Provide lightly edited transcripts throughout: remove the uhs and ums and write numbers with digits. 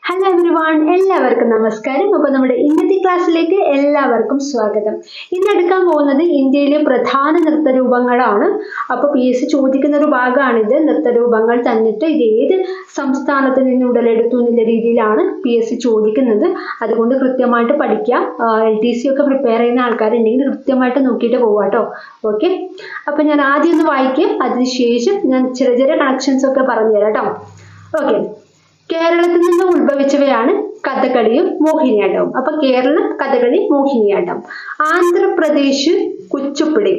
Hello everyone, എല്ലാവർക്കും നമസ്കാരം. അപ്പോൾ നമ്മുടെ ഇന്നത്തെ ക്ലാസ്സിലേക്ക് എല്ലാവർക്കും സ്വാഗതം. ഇന്ന് എടുക്കാൻ പോകുന്നത് ഇന്ത്യയിലെ പ്രധാന നൃത്തരൂപങ്ങളാണ്. അപ്പോൾ PSC ചോദിക്കുന്ന ഒരു ഭാഗമാണിത്. നൃത്തരൂപങ്ങൾ തന്നിട്ട് ഇത് ഏത് സംസ്ഥാനത്ത് നിന്ന് ഉടലെടുത്തു എന്നുള്ള രീതിയിലാണ് PSC ചോദിക്കുന്നത്. അതുകൊണ്ട് കൃത്യമായിട്ട് പഠിക്കുക. LTC ഒക്കെ പ്രിപ്പയർ ചെയ്യുന്ന ആൾക്കാരുണ്ടെങ്കിൽ കൃത്യമായിട്ട് നോക്കിയിട്ട് പോവാട്ടോ. ഓക്കെ, അപ്പോൾ ഞാൻ ആദ്യം ഒന്ന് വായിക്കും, അതിനുശേഷം ഞാൻ ചെറിയ കണക്ഷൻസ് ഒക്കെ പറഞ്ഞുതരാം കേട്ടോ. ഓക്കെ, കേരളത്തിൽ നിന്ന് ഉത്ഭവിച്ചവയാണ് കഥകളിയും മോഹിനിയാട്ടവും. അപ്പൊ കേരളം കഥകളി മോഹിനിയാട്ടം, ആന്ധ്രാപ്രദേശ് കുച്ചുപ്പിടി,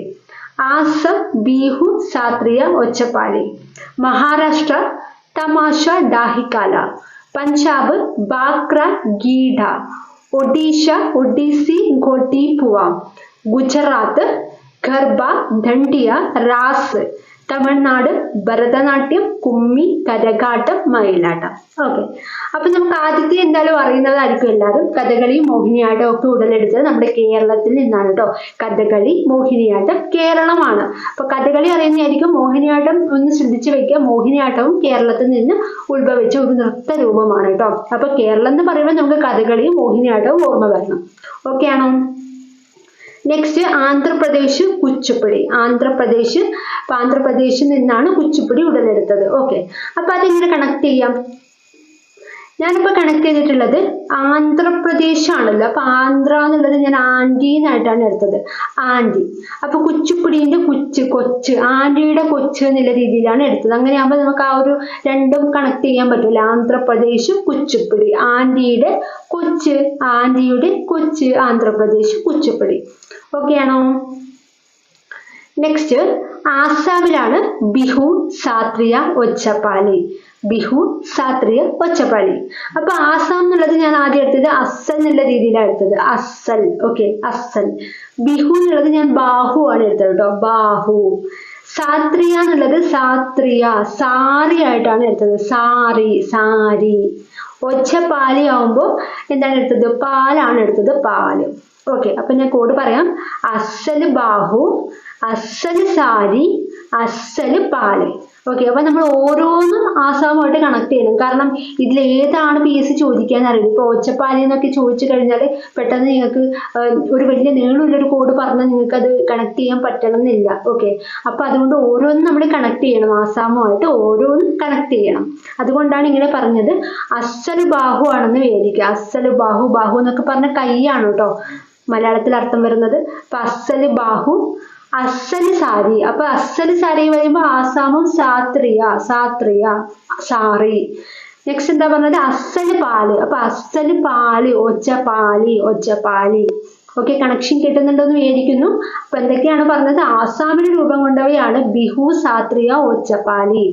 ആസം ബിഹു സാത്രിയ ഒച്ചപ്പാലി, മഹാരാഷ്ട്ര തമാശ ഡാഹിക്കാല, പഞ്ചാബ് ബാക്ര ഗീഡ, ഒഡീസി ഗോട്ടിപുവ, ഗുജറാത്ത് ഗർബ ദണ്ഡിയ റാസ്, തമിഴ്നാട് ഭരതനാട്യം, കുമ്മി, കരകാട്ടം, മയിലാട്ടം. ഓക്കെ, അപ്പൊ നമുക്ക് ആദ്യത്തെ എന്തായാലും അറിയുന്നതായിരിക്കും എല്ലാവരും. കഥകളിയും മോഹിനിയാട്ടം ഒക്കെ ഉടലെടുത്തത് നമ്മുടെ കേരളത്തിൽ നിന്നാണ് കേട്ടോ. കഥകളി മോഹിനിയാട്ടം കേരളമാണ്. അപ്പൊ കഥകളി അറിയുന്നതായിരിക്കും. മോഹിനിയാട്ടം ഒന്ന് ശ്രദ്ധിച്ചു വെക്കുക. മോഹിനിയാട്ടവും കേരളത്തിൽ നിന്ന് ഉത്ഭവിച്ച ഒരു നൃത്ത രൂപമാണ് കേട്ടോ. അപ്പൊ കേരളം എന്ന് പറയുമ്പോൾ നമുക്ക് കഥകളിയും മോഹിനിയാട്ടവും ഓർമ്മ വരണം. ഓക്കെ ആണോ? നെക്സ്റ്റ് ആന്ധ്രാപ്രദേശ് കുച്ചിപ്പുടി. ആന്ധ്രാപ്രദേശിൽ നിന്നാണ് കുച്ചിപ്പുടി ഉടലെടുത്തത്. ഓക്കെ, അപ്പൊ അതെങ്ങനെ കണക്ട് ചെയ്യാം? ഞാനിപ്പോ കണക്ട് ചെയ്തിട്ടുള്ളത് ആന്ധ്രാപ്രദേശ് ആണല്ലോ. അപ്പൊ ആന്ധ്ര എന്നുള്ളത് ഞാൻ ആന്റീന്നായിട്ടാണ് എടുത്തത്. ആന്റി. അപ്പൊ കുച്ചിപ്പുടിന്റെ കൊച്ച്, ആന്റിയുടെ കൊച്ച് എന്നുള്ള രീതിയിലാണ് എടുത്തത്. അങ്ങനെയാകുമ്പോൾ നമുക്ക് ആ ഒരു രണ്ടും കണക്ട് ചെയ്യാൻ പറ്റില്ല. ആന്ധ്രാപ്രദേശ് കുച്ചിപ്പുടി, ആന്റിയുടെ കൊച്ച് ആന്ധ്രാപ്രദേശ് കുച്ചിപ്പുടി. ഓക്കെ ആണോ? നെക്സ്റ്റ് ആസാമിലാണ് ബിഹു സാത്രിയ ഒച്ചപ്പാലി. അപ്പൊ ആസാം എന്നുള്ളത് ഞാൻ ആദ്യം എടുത്തത് അസൽ എന്നുള്ള രീതിയിലാണ് എടുത്തത്. അസൽ. ഓക്കെ, അസൽ. ബിഹു എന്നുള്ളത് ഞാൻ ബാഹു ആണ് എടുത്തത് കേട്ടോ. ബാഹു. സാത്രിയ എന്നുള്ളത് സാരി ആയിട്ടാണ് എടുത്തത്. സാരി. ഒച്ചപ്പാലി ആവുമ്പോൾ എന്താണ് എടുത്തത്? പാലാണ് എടുത്തത്. പാല്. ഓക്കെ, അപ്പൊ ഞാൻ കോഡ് പറയാം. അസല് ബാഹു, അസല് സാരി, അസല് പാല്. ഓക്കെ, അപ്പൊ നമ്മൾ ഓരോന്നും ആസാമുമായിട്ട് കണക്ട് ചെയ്യണം. കാരണം ഇതിൽ ഏതാണ് PSC ചോദിക്കാൻ അറിയില്ല. ഇപ്പൊ ഒച്ചപ്പാലി എന്നൊക്കെ ചോദിച്ചു കഴിഞ്ഞാൽ പെട്ടെന്ന് നിങ്ങൾക്ക് ഒരു വലിയ നീളമുള്ളൊരു കോഡ് പറഞ്ഞാൽ നിങ്ങൾക്ക് അത് കണക്ട് ചെയ്യാൻ പറ്റണമെന്നില്ല. ഓക്കെ, അപ്പൊ അതുകൊണ്ട് ഓരോന്നും നമ്മൾ കണക്ട് ചെയ്യണം. ആസാമുമായിട്ട് ഓരോന്നും കണക്ട് ചെയ്യണം. അതുകൊണ്ടാണ് ഇങ്ങനെ പറഞ്ഞത്. അസല് ബാഹു ആണെന്ന് വിചാരിക്കുക. അസല് ബാഹു എന്നൊക്കെ പറഞ്ഞ കൈയാണ് കേട്ടോ മലയാളത്തിൽ അർത്ഥം വരുന്നത്. അപ്പൊ അസല് ബാഹു, അസല് സാരി. അപ്പൊ അസല് സാരി വരുമ്പോ ആസാമും സാറി. നെക്സ്റ്റ് എന്താ പറഞ്ഞത്? അസല് പാല്. അപ്പൊ അസല് പാല്, ഒച്ചപ്പാലി. ഓക്കെ, കണക്ഷൻ കിട്ടുന്നുണ്ടോ എന്ന് വിചാരിക്കുന്നു. അപ്പൊ എന്തൊക്കെയാണ് പറഞ്ഞത്? ആസാമിന് രൂപം കൊണ്ടവയാണ് ബിഹു, സാത്രിയ, ഒച്ചപ്പാലി.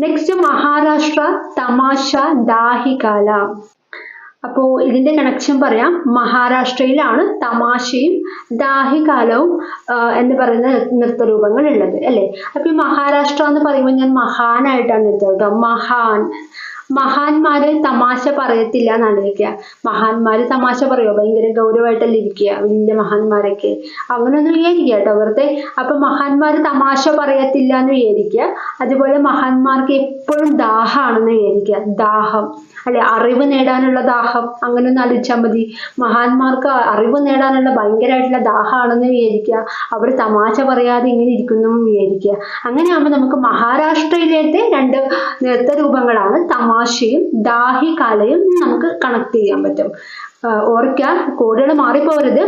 നെക്സ്റ്റ് മഹാരാഷ്ട്ര തമാശ ഡാഹിക്കാല. അപ്പോ ഇതിന്റെ കണക്ഷൻ പറയാം. മഹാരാഷ്ട്രയിലാണ് തമാശയും ദാഹികാലവും എന്ന് പറയുന്ന നൃത്തരൂപങ്ങൾ ഉള്ളത് അല്ലെ. അപ്പൊ ഈ മഹാരാഷ്ട്ര എന്ന് പറയുമ്പോൾ ഞാൻ മഹാനായിട്ടാണ് എടുത്തത് കേട്ടോ. മഹാന്മാര് തമാശ പറയത്തില്ല എന്നാണ് ഇരിക്കുക. മഹാന്മാര് തമാശ പറയുമോ? ഭയങ്കര ഗൗരവമായിട്ടല്ലേ ഇരിക്കുക വലിയ മഹാന്മാരൊക്കെ. അങ്ങനെയൊന്നും വിചാരിക്കുക കേട്ടോ വെറുതെ. അപ്പൊ മഹാന്മാര് തമാശ പറയത്തില്ല എന്ന് വിചാരിക്കുക. അതുപോലെ മഹാന്മാർക്ക് എപ്പോഴും ദാഹമാണെന്ന് വിചാരിക്കുക. ദാഹം അല്ലെ, അറിവ് നേടാനുള്ള ദാഹം. അങ്ങനെ ഒന്ന് ആലോചിച്ചാൽ മതി. മഹാന്മാർക്ക് അറിവ് നേടാനുള്ള ഭയങ്കരമായിട്ടുള്ള ദാഹമാണെന്ന് വിചാരിക്കുക. അവർ തമാശ പറയാതെ ഇങ്ങനെ ഇരിക്കുന്നു വിചാരിക്കുക. അങ്ങനെയാകുമ്പോൾ നമുക്ക് മഹാരാഷ്ട്രയിലത്തെ രണ്ട് നൃത്തരൂപങ്ങളാണ് തമാശയും ദാഹികാലയും നമുക്ക് കണക്ട് ചെയ്യാൻ പറ്റും. ഓർക്കുക, കോഡുകൾ മാറിപ്പോരുത്.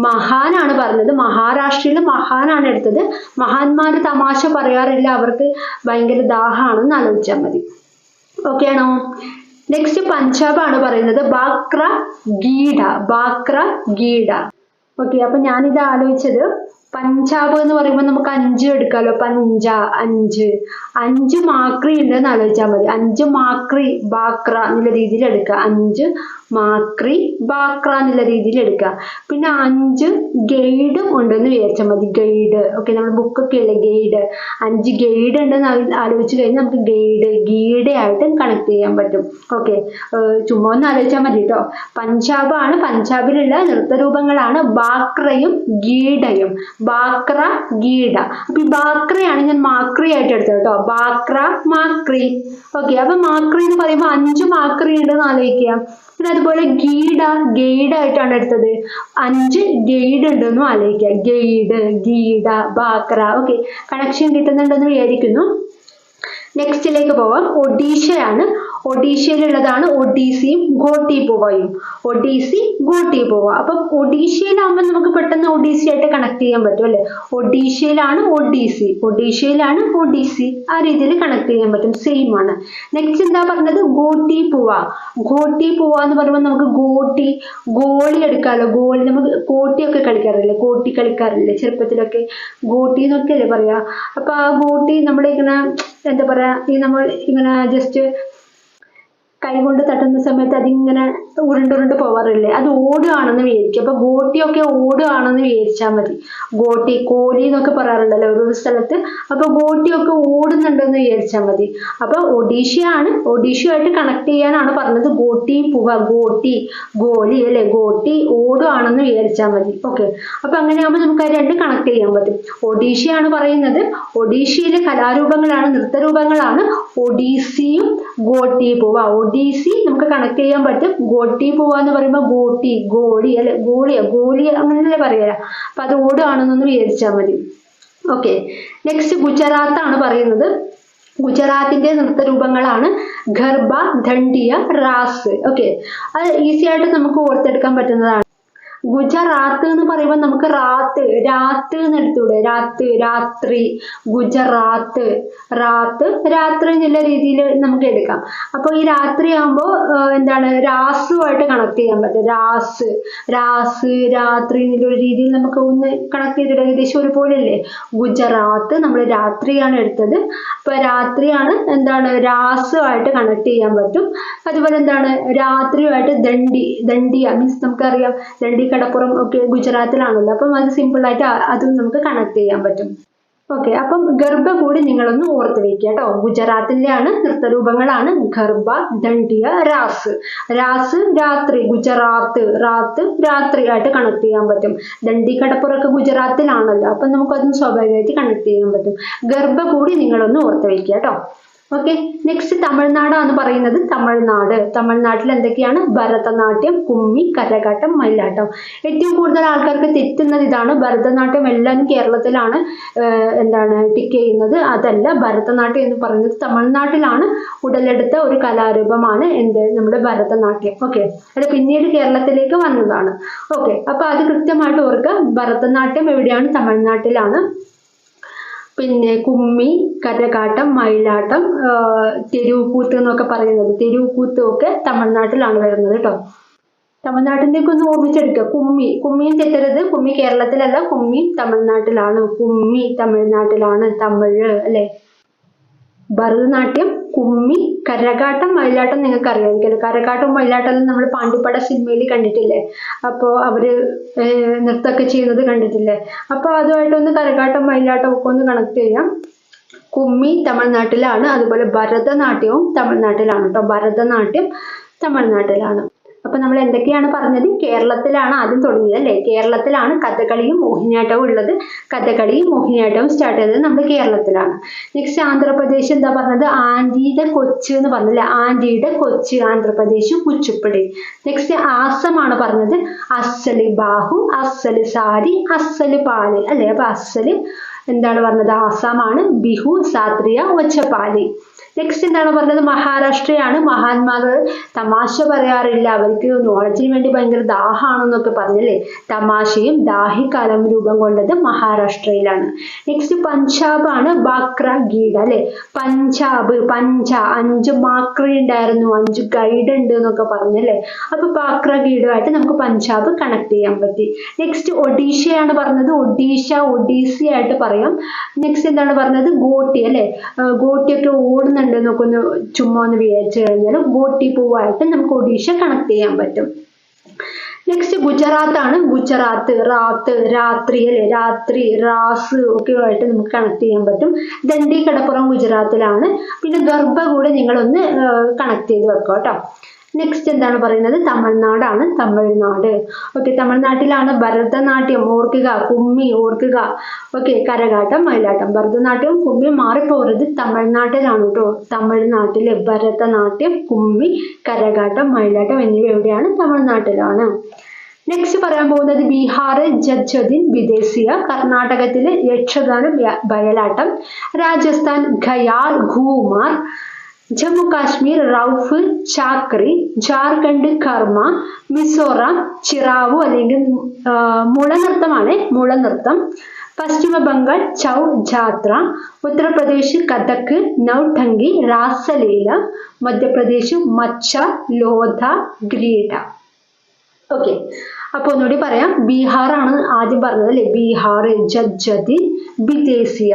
മഹാനാണ് പറഞ്ഞത്. മഹാരാഷ്ട്രയിൽ മഹാനാണ് എടുത്തത്. മഹാന്മാര് തമാശ പറയാറില്ല, അവർക്ക് ഭയങ്കര ദാഹമാണെന്ന് ആലോചിച്ചാൽ മതി. ഓക്കെ ആണോ? നെക്സ്റ്റ് പഞ്ചാബ് ആണ് പറയുന്നത്. ബാക്ര ഗീഡ. ഓക്കെ, അപ്പൊ ഞാനിത് ആലോചിച്ചത് പഞ്ചാബ് എന്ന് പറയുമ്പോൾ നമുക്ക് 5 എടുക്കാമല്ലോ. 5 മാക്രി ഉണ്ടെന്ന് ആലോചിച്ചാൽ മതി. 5 മാക്രി ബാക്ര എന്നുള്ള രീതിയിൽ എടുക്കുക. 5 മാക്രി ബാക്ര എന്നുള്ള രീതിയിൽ എടുക്കുക. പിന്നെ 5 ഗൈഡും ഉണ്ടെന്ന് വിചാരിച്ചാൽ മതി. ഗൈഡ്. ഓക്കെ, നമ്മുടെ ബുക്കൊക്കെ അല്ലേ ഗൈഡ്. 5 ഗൈഡ് ഉണ്ടെന്ന് ആലോചിച്ച് കഴിഞ്ഞാൽ നമുക്ക് ഗീഡയായിട്ട് കണക്ട് ചെയ്യാൻ പറ്റും. ഓക്കെ, ചുമ്മാ ഒന്ന് ആലോചിച്ചാൽ മതി കേട്ടോ. പഞ്ചാബിലുള്ള നൃത്തരൂപങ്ങളാണ് ബാക്രയും ഗീഡയും. ബാക്ര ഗീഡ. അപ്പൊ ഈ ബാക്രയാണ് ഞാൻ മാക്രി ആയിട്ട് എടുത്തത് കേട്ടോ. ബാക്ര മാക്രി. ഓക്കെ, അപ്പൊ മാക്രി എന്ന് പറയുമ്പോൾ 5 മാക്രി ഉണ്ടെന്ന് ആലോചിക്കുക. പിന്നെ അതുപോലെ ഗീഡ, ഗൈഡ് ആയിട്ടാണ് എടുത്തത്. 5 ഗൈഡ് ഉണ്ടെന്നും ആലോചിക്കുക. ഗൈഡ്, ഗീഡ, ബാക്ര. ഓക്കെ, കണക്ഷൻ കിട്ടുന്നുണ്ടെന്ന് വിചാരിക്കുന്നു. നെക്സ്റ്റിലേക്ക് പോവാം. ഒഡീഷയാണ്. ഒഡീഷയിലുള്ളതാണ് ഒഡീസിയും ഗോട്ടിപുവയും. ഒഡീസി ഗോട്ടിപുവ. അപ്പം ഒഡീഷയിലാകുമ്പോൾ നമുക്ക് പെട്ടെന്ന് ഒഡീസി ആയിട്ട് കണക്ട് ചെയ്യാൻ പറ്റും അല്ലെ. ഒഡീഷയിലാണ് ഒഡീസി, ഒഡീഷയിലാണ് ഒഡീസി, ആ രീതിയിൽ കണക്ട് ചെയ്യാൻ പറ്റും. സെയിം ആണ്. നെക്സ്റ്റ് എന്താ പറഞ്ഞത്? ഗോട്ടിപുവ. ഗോട്ടിപുവ എന്ന് പറയുമ്പോൾ നമുക്ക് ഗോട്ടി, ഗോളി എടുക്കാമല്ലോ. ഗോളി നമുക്ക് ഗോട്ടിയൊക്കെ കളിക്കാറില്ലേ, ഗോട്ടി കളിക്കാറില്ലേ ചെറുപ്പത്തിലൊക്കെ, ഗോട്ടി എന്നൊക്കെ അല്ലേ പറയാ. അപ്പൊ ആ ഗോട്ടി നമ്മളിങ്ങനെ എന്താ പറയാ, ഈ നമ്മൾ ഇങ്ങനെ ജസ്റ്റ് കൈകൊണ്ട് തട്ടുന്ന സമയത്ത് അതിങ്ങനെ ഉരുണ്ടുരുണ്ട് പോവാറില്ലേ, അത് ഓടുകയാണെന്ന് വിചാരിക്കും. അപ്പൊ ഗോട്ടിയൊക്കെ ഓടുകയാണെന്ന് വിചാരിച്ചാൽ മതി. ഗോട്ടി, കോലി എന്നൊക്കെ പറയാറുണ്ടല്ലോ ഓരോ സ്ഥലത്ത്. അപ്പൊ ഗോട്ടിയൊക്കെ ഓടുന്നുണ്ടെന്ന് വിചാരിച്ചാൽ മതി. അപ്പൊ ഒഡീഷയാണ്, ഒഡീഷയുമായിട്ട് കണക്ട് ചെയ്യാനാണ് പറഞ്ഞത്. ഗോട്ടി പുവ, ഗോട്ടി, ഗോലി അല്ലെ, ഗോട്ടി ഓടുകയാണെന്ന് വിചാരിച്ചാൽ മതി. ഓക്കെ, അപ്പൊ അങ്ങനെയാകുമ്പോൾ നമുക്ക് അത് രണ്ടും കണക്ട് ചെയ്യാൻ പറ്റും. ഒഡീഷയാണ് പറയുന്നത്. ഒഡീഷയിലെ കലാരൂപങ്ങളാണ്, നൃത്തരൂപങ്ങളാണ് ഒഡീസിയും ഗോട്ടി പുവ. ഒഡീസി നമുക്ക് കണക്ട് ചെയ്യാൻ പറ്റും. ഗോട്ടി പോവാന്ന് പറയുമ്പോൾ ഗോട്ടി, ഗോളി അല്ലെ, ഗോളിയ, ഗോലി അങ്ങനെയല്ലേ പറയാ. അപ്പൊ അത് ഓടുകയാണെന്നൊന്ന് വിചാരിച്ചാൽ മതി. ഓക്കെ, നെക്സ്റ്റ് ഗുജറാത്ത് ആണ് പറയുന്നത്. ഗുജറാത്തിന്റെ നൃത്തരൂപങ്ങളാണ് ഗർബ, ദണ്ഡിയ, റാസ്. ഓക്കെ, അത് ഈസി ആയിട്ട് നമുക്ക് ഓർത്തെടുക്കാൻ പറ്റുന്നതാണ്. ഗുജറാത്ത് എന്ന് പറയുമ്പോൾ നമുക്ക് റാത്ത്, രാത്ത് എന്ന് എടുത്തൂടെ, രാത്ത്, രാത്രി. ഗുജറാത്ത്, റാത്ത്, രാത്രി എന്നുള്ള രീതിയിൽ നമുക്ക് എടുക്കാം. അപ്പൊ ഈ രാത്രി ആകുമ്പോൾ എന്താണ്, രാസുമായിട്ട് കണക്ട് ചെയ്യാൻ പറ്റും. രാസ്, രാസ്, രാത്രി എന്നുള്ള രീതിയിൽ നമുക്ക് ഒന്ന് കണക്ട് ചെയ്തിട്ട് ഏകദേശം ഒരുപോലെ അല്ലേ. ഗുജറാത്ത് നമ്മൾ രാത്രിയാണ് എടുത്തത്. അപ്പൊ രാത്രിയാണ് എന്താണ്, രാസുമായിട്ട് കണക്ട് ചെയ്യാൻ പറ്റും. അതുപോലെ എന്താണ്, രാത്രിയുമായിട്ട് ദണ്ഡി, ദണ്ഡിയ മീൻസ് നമുക്കറിയാം ദണ്ഡി കടപ്പുറം ഒക്കെ ഗുജറാത്തിലാണല്ലോ. അപ്പം അത് സിമ്പിൾ ആയിട്ട് അതും നമുക്ക് കണക്ട് ചെയ്യാൻ പറ്റും. ഓക്കെ, അപ്പം ഗർഭ കൂടി നിങ്ങളൊന്ന് ഓർത്ത് വെക്കുക കേട്ടോ. ഗുജറാത്തിന്റെയാണ് നൃത്തരൂപങ്ങളാണ് ഗർഭ, ദണ്ഡിയ, രാസ്. രാസ് രാത്രി, ഗുജറാത്ത്, റാത്ത് രാത്രി ആയിട്ട് കണക്ട് ചെയ്യാൻ പറ്റും. ദണ്ഡി കടപ്പുറമൊക്കെ ഗുജറാത്തിലാണല്ലോ, അപ്പം നമുക്കതും സ്വാഭാവികമായിട്ട് കണക്ട് ചെയ്യാൻ പറ്റും. ഗർഭ കൂടി നിങ്ങളൊന്ന് ഓർത്ത് വെക്കുക കേട്ടോ. ഓക്കെ, നെക്സ്റ്റ് തമിഴ്നാടാണ് പറയുന്നത്. തമിഴ്നാട്, തമിഴ്നാട്ടിൽ എന്തൊക്കെയാണ്? ഭരതനാട്യം, കുമ്മി, കരകാട്ടം, മയിലാട്ടം. ഏറ്റവും കൂടുതൽ ആൾക്കാർക്ക് തെറ്റുന്നത് ഇതാണ്. ഭരതനാട്യം എല്ലാവരും കേരളത്തിലാണ് എന്താണ് ടിക്ക് ചെയ്യുന്നത്. അതല്ല, ഭരതനാട്യം എന്ന് പറയുന്നത് തമിഴ്നാട്ടിലാണ് ഉടലെടുത്ത ഒരു കലാരൂപമാണ് എന്ത്, നമ്മുടെ ഭരതനാട്യം. ഓക്കെ, അത് പിന്നീട് കേരളത്തിലേക്ക് വന്നതാണ്. ഓക്കെ, അപ്പൊ അത് കൃത്യമായിട്ട് ഓർക്കുക. ഭരതനാട്യം എവിടെയാണ്? തമിഴ്നാട്ടിലാണ്. പിന്നെ കുമ്മി, കരകാട്ടം, മയിലാട്ടം, തെരുവുകൂത്ത് എന്നൊക്കെ പറയുന്നത്, തെരുവുകൂത്തും ഒക്കെ തമിഴ്നാട്ടിലാണ് വരുന്നത് കേട്ടോ. തമിഴ്നാട്ടിലേക്ക് ഒന്ന് ഓർമ്മിച്ചെടുക്കുക. കുമ്മി, കുമ്മിയും തെറ്റരുത്. കുമ്മി കേരളത്തിലല്ല, കുമ്മി തമിഴ്നാട്ടിലാണ്. കുമ്മി തമിഴ്നാട്ടിലാണ്, തമിഴ് അല്ലെ. ഭരതനാട്യം, കുമ്മി, കരകാട്ടം, മയിലാട്ടം നിങ്ങൾക്ക് അറിയാമായിരിക്കും. കരകാട്ടം മയിലാട്ടം നമ്മൾ പാണ്ടിപ്പട സിനിമയിൽ കണ്ടിട്ടില്ലേ. അപ്പോൾ അവര് നൃത്തമൊക്കെ ചെയ്യുന്നത് കണ്ടിട്ടില്ലേ. അപ്പോൾ അതുമായിട്ടൊന്ന് കരകാട്ടം മയിലാട്ടം ഒക്കെ ഒന്ന് കണക്ട് ചെയ്യാം. കുമ്മി തമിഴ്നാട്ടിലാണ്, അതുപോലെ ഭരതനാട്യവും തമിഴ്നാട്ടിലാണ് കേട്ടോ. ഭരതനാട്യം തമിഴ്നാട്ടിലാണ്. അപ്പൊ നമ്മൾ എന്തൊക്കെയാണ് പറഞ്ഞത്? കേരളത്തിലാണ് ആദ്യം തുടങ്ങിയത് അല്ലേ. കേരളത്തിലാണ് കഥകളിയും മോഹിനിയാട്ടവും ഉള്ളത്. കഥകളിയും മോഹിനിയാട്ടവും സ്റ്റാർട്ട് ചെയ്തത് നമ്മുടെ കേരളത്തിലാണ്. നെക്സ്റ്റ് ആന്ധ്രാപ്രദേശ് എന്താ പറഞ്ഞത്? ആന്റിയുടെ കൊച്ച് എന്ന് പറഞ്ഞില്ലേ. ആന്റിയുടെ കൊച്ച്, ആന്ധ്രാപ്രദേശ് കുച്ചിപ്പുടി. നെക്സ്റ്റ് ആസമാണ് പറഞ്ഞത്. അസ്സല് ബാഹു, അസ്സല് സാരി, അസ്സല് പാല് അല്ലെ. അപ്പൊ അസ്സല് എന്താണ് പറഞ്ഞത്? ആസാമാണ്. ബിഹു, സാത്രിയ, ഒച്ചപ്പാലി. നെക്സ്റ്റ് എന്താണ് പറഞ്ഞത്? മഹാരാഷ്ട്രയാണ്. മഹാന്മാർ തമാശ പറയാറില്ല, അവർക്ക് നോളജിന് വേണ്ടി ഭയങ്കര ദാഹമാണെന്നൊക്കെ പറഞ്ഞല്ലേ. തമാശയും ദാഹിക്കാലം രൂപം കൊണ്ടത് മഹാരാഷ്ട്രയിലാണ്. നെക്സ്റ്റ് പഞ്ചാബ് ആണ്. ബാക്ര ഗീഡ അല്ലെ. പഞ്ചാബ്, 5 മാക്രി ഉണ്ടായിരുന്നു, 5 ഗൈഡ് ഉണ്ട് എന്നൊക്കെ പറഞ്ഞല്ലേ. അപ്പൊ ബാക്ര ഗീഡുമായിട്ട് നമുക്ക് പഞ്ചാബ് കണക്ട് ചെയ്യാൻ പറ്റി. നെക്സ്റ്റ് ഒഡീഷയാണ് പറഞ്ഞത്. ഒഡീഷ, ഒഡീസി ആയിട്ട് പറയാം. നെക്സ്റ്റ് എന്താണ് പറഞ്ഞത്? ഗോട്ടി അല്ലെ. ഗോട്ടിയൊക്കെ ഓടുന്ന എന്നൊക്കെ ഒന്ന് ചുമ്മാ ഒന്ന് വിചാരിച്ചു കഴിഞ്ഞാൽ ഗോട്ടി പൂവായിട്ട് നമുക്ക് ഒഡീഷ കണക്ട് ചെയ്യാൻ പറ്റും. നെക്സ്റ്റ് ഗുജറാത്ത് ആണ്. ഗുജറാത്ത്, റാത്ത് രാത്രി അല്ലെ. രാത്രി, റാസ് ഒക്കെ ആയിട്ട് നമുക്ക് കണക്ട് ചെയ്യാൻ പറ്റും. ദണ്ഡി കടപ്പുറം ഗുജറാത്തിലാണ്. പിന്നെ ഗർഭ കൂടെ നിങ്ങളൊന്ന് കണക്ട് ചെയ്ത് വെക്കുക കേട്ടോ. നെക്സ്റ്റ് എന്താണ് പറയുന്നത്? തമിഴ്നാടാണ്. തമിഴ്നാട്. ഓക്കെ, തമിഴ്നാട്ടിലാണ് ഭരതനാട്യം, ഓർക്കുക, കുമ്മി ഓർക്കുക. ഓക്കെ, കരകാട്ടം, മയിലാട്ടം. ഭരതനാട്യവും കുമ്മിയും മാറിപ്പോകരുത്, തമിഴ്നാട്ടിലാണ് കേട്ടോ. തമിഴ്നാട്ടില് ഭരതനാട്യം, കുമ്മി, കരകാട്ടം, മയിലാട്ടം എന്നിവ എവിടെയാണ്? തമിഴ്നാട്ടിലാണ്. നെക്സ്റ്റ് പറയാൻ പോകുന്നത് ബീഹാർ ജജ്ജദിൻ വിദേശിയ, കർണാടകത്തിലെ യക്ഷഗാനം ബയലാട്ടം, രാജസ്ഥാൻ ഖയാൽ ഘൂമർ, ജമ്മു കാശ്മീർ റൌഫ് ചാക്രി, ജാർഖണ്ഡ് കർമ്മ, മിസോറാം ചിറാവു അല്ലെങ്കിൽ മുളനൃത്തമാണ്, മുളനൃത്തം, പശ്ചിമ ബംഗാൾ ചൗ ജാത്ര, ഉത്തർപ്രദേശ് കഥക് നൗഠങ്കി രാസലീല, മധ്യപ്രദേശ് മച്ച ലോധ ഗ്രീഡ. ഓക്കെ, അപ്പൊ ഒന്നുകൂടി പറയാം. ബീഹാർ ആണ് ആദ്യം പറഞ്ഞത് അല്ലെ, ബീഹാർ ജജ്ജദിൻ വിദേശിയ.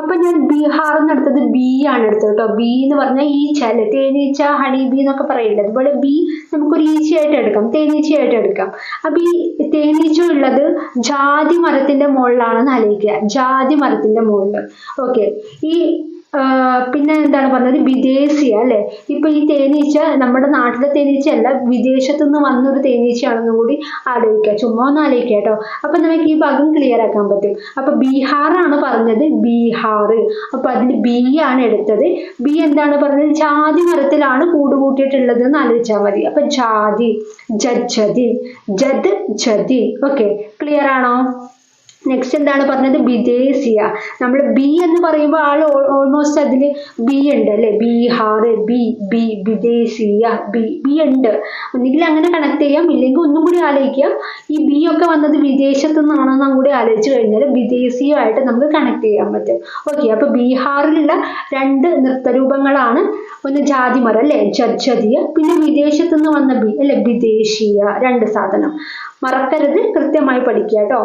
അപ്പൊ ഞാൻ ബീഹാർ എന്നെടുത്തത് ബി ആണ് എടുത്തത് കേട്ടോ. ബി എന്ന് പറഞ്ഞാൽ ഈച്ച അല്ലെ, തേനീച്ച, ഹണി ബി എന്നൊക്കെ പറയില്ല, അതുപോലെ ബി നമുക്കൊരു ഈച്ചയായിട്ട് എടുക്കാം, തേനീച്ചയായിട്ട് എടുക്കാം. അപ്പൊ ഈ തേനീച്ച ഉള്ളത് ജാതി മരത്തിന്റെ മുകളിലാണെന്ന് ആലോചിക്കുക, ജാതി മരത്തിന്റെ മുകളിൽ. ഓക്കെ, ഈ പിന്നെ എന്താണ് പറഞ്ഞത്? വിദേശിയ അല്ലെ. ഇപ്പൊ ഈ തേനീച്ച നമ്മുടെ നാട്ടിലെ തേനീച്ച അല്ല, വിദേശത്തു നിന്ന് വന്നൊരു തേനീച്ചയാണെന്നും കൂടി ആലോചിക്കുക, ചുമ്മാ ഒന്ന് ആലോചിക്കുക കേട്ടോ. അപ്പൊ നമുക്ക് ഈ ഭാഗം ക്ലിയർ ആക്കാൻ പറ്റും. അപ്പൊ ബീഹാർ ആണ് പറഞ്ഞത്, ബീഹാർ. അപ്പൊ അതിൽ ബി ആണ് എടുത്തത്. ബി എന്താണ് പറഞ്ഞത്? ജാതി മരത്തിലാണ് കൂട് കൂട്ടിയിട്ടുള്ളത് എന്ന് ആലോചിച്ചാൽ മതി. അപ്പൊ ജാതി, ജജ്ജതി, ജദ് ജതി. ഓക്കെ, ക്ലിയർ ആണോ? നെക്സ്റ്റ് എന്താണ് പറഞ്ഞത്? വിദേശിയ. നമ്മൾ ബി എന്ന് പറയുമ്പോൾ ആൾ ഓൾമോസ്റ്റ് അതിൽ ബി ഉണ്ട് അല്ലെ, ബീഹാർ ബി, ബി വിദേശീയ ബി, ബി ഉണ്ട്. ഒന്നുകിൽ അങ്ങനെ കണക്ട് ചെയ്യാം, ഇല്ലെങ്കിൽ ഒന്നും കൂടി ആലോചിക്കാം, ഈ ബി ഒക്കെ വന്നത് വിദേശത്തു നിന്നാണെന്നും കൂടി ആലോചിച്ച് കഴിഞ്ഞാൽ വിദേശീയമായിട്ട് നമുക്ക് കണക്ട് ചെയ്യാൻ പറ്റും. ഓക്കെ, അപ്പൊ ബീഹാറിലുള്ള രണ്ട് നൃത്തരൂപങ്ങളാണ്, ഒന്ന് ജാതിമരം അല്ലെ ജജ്ജതിയ, പിന്നെ വിദേശത്തു നിന്ന് വന്ന ബി അല്ലെ വിദേശീയ. രണ്ട് സാധനം മറക്കരുത്, കൃത്യമായി പഠിക്കുക കേട്ടോ.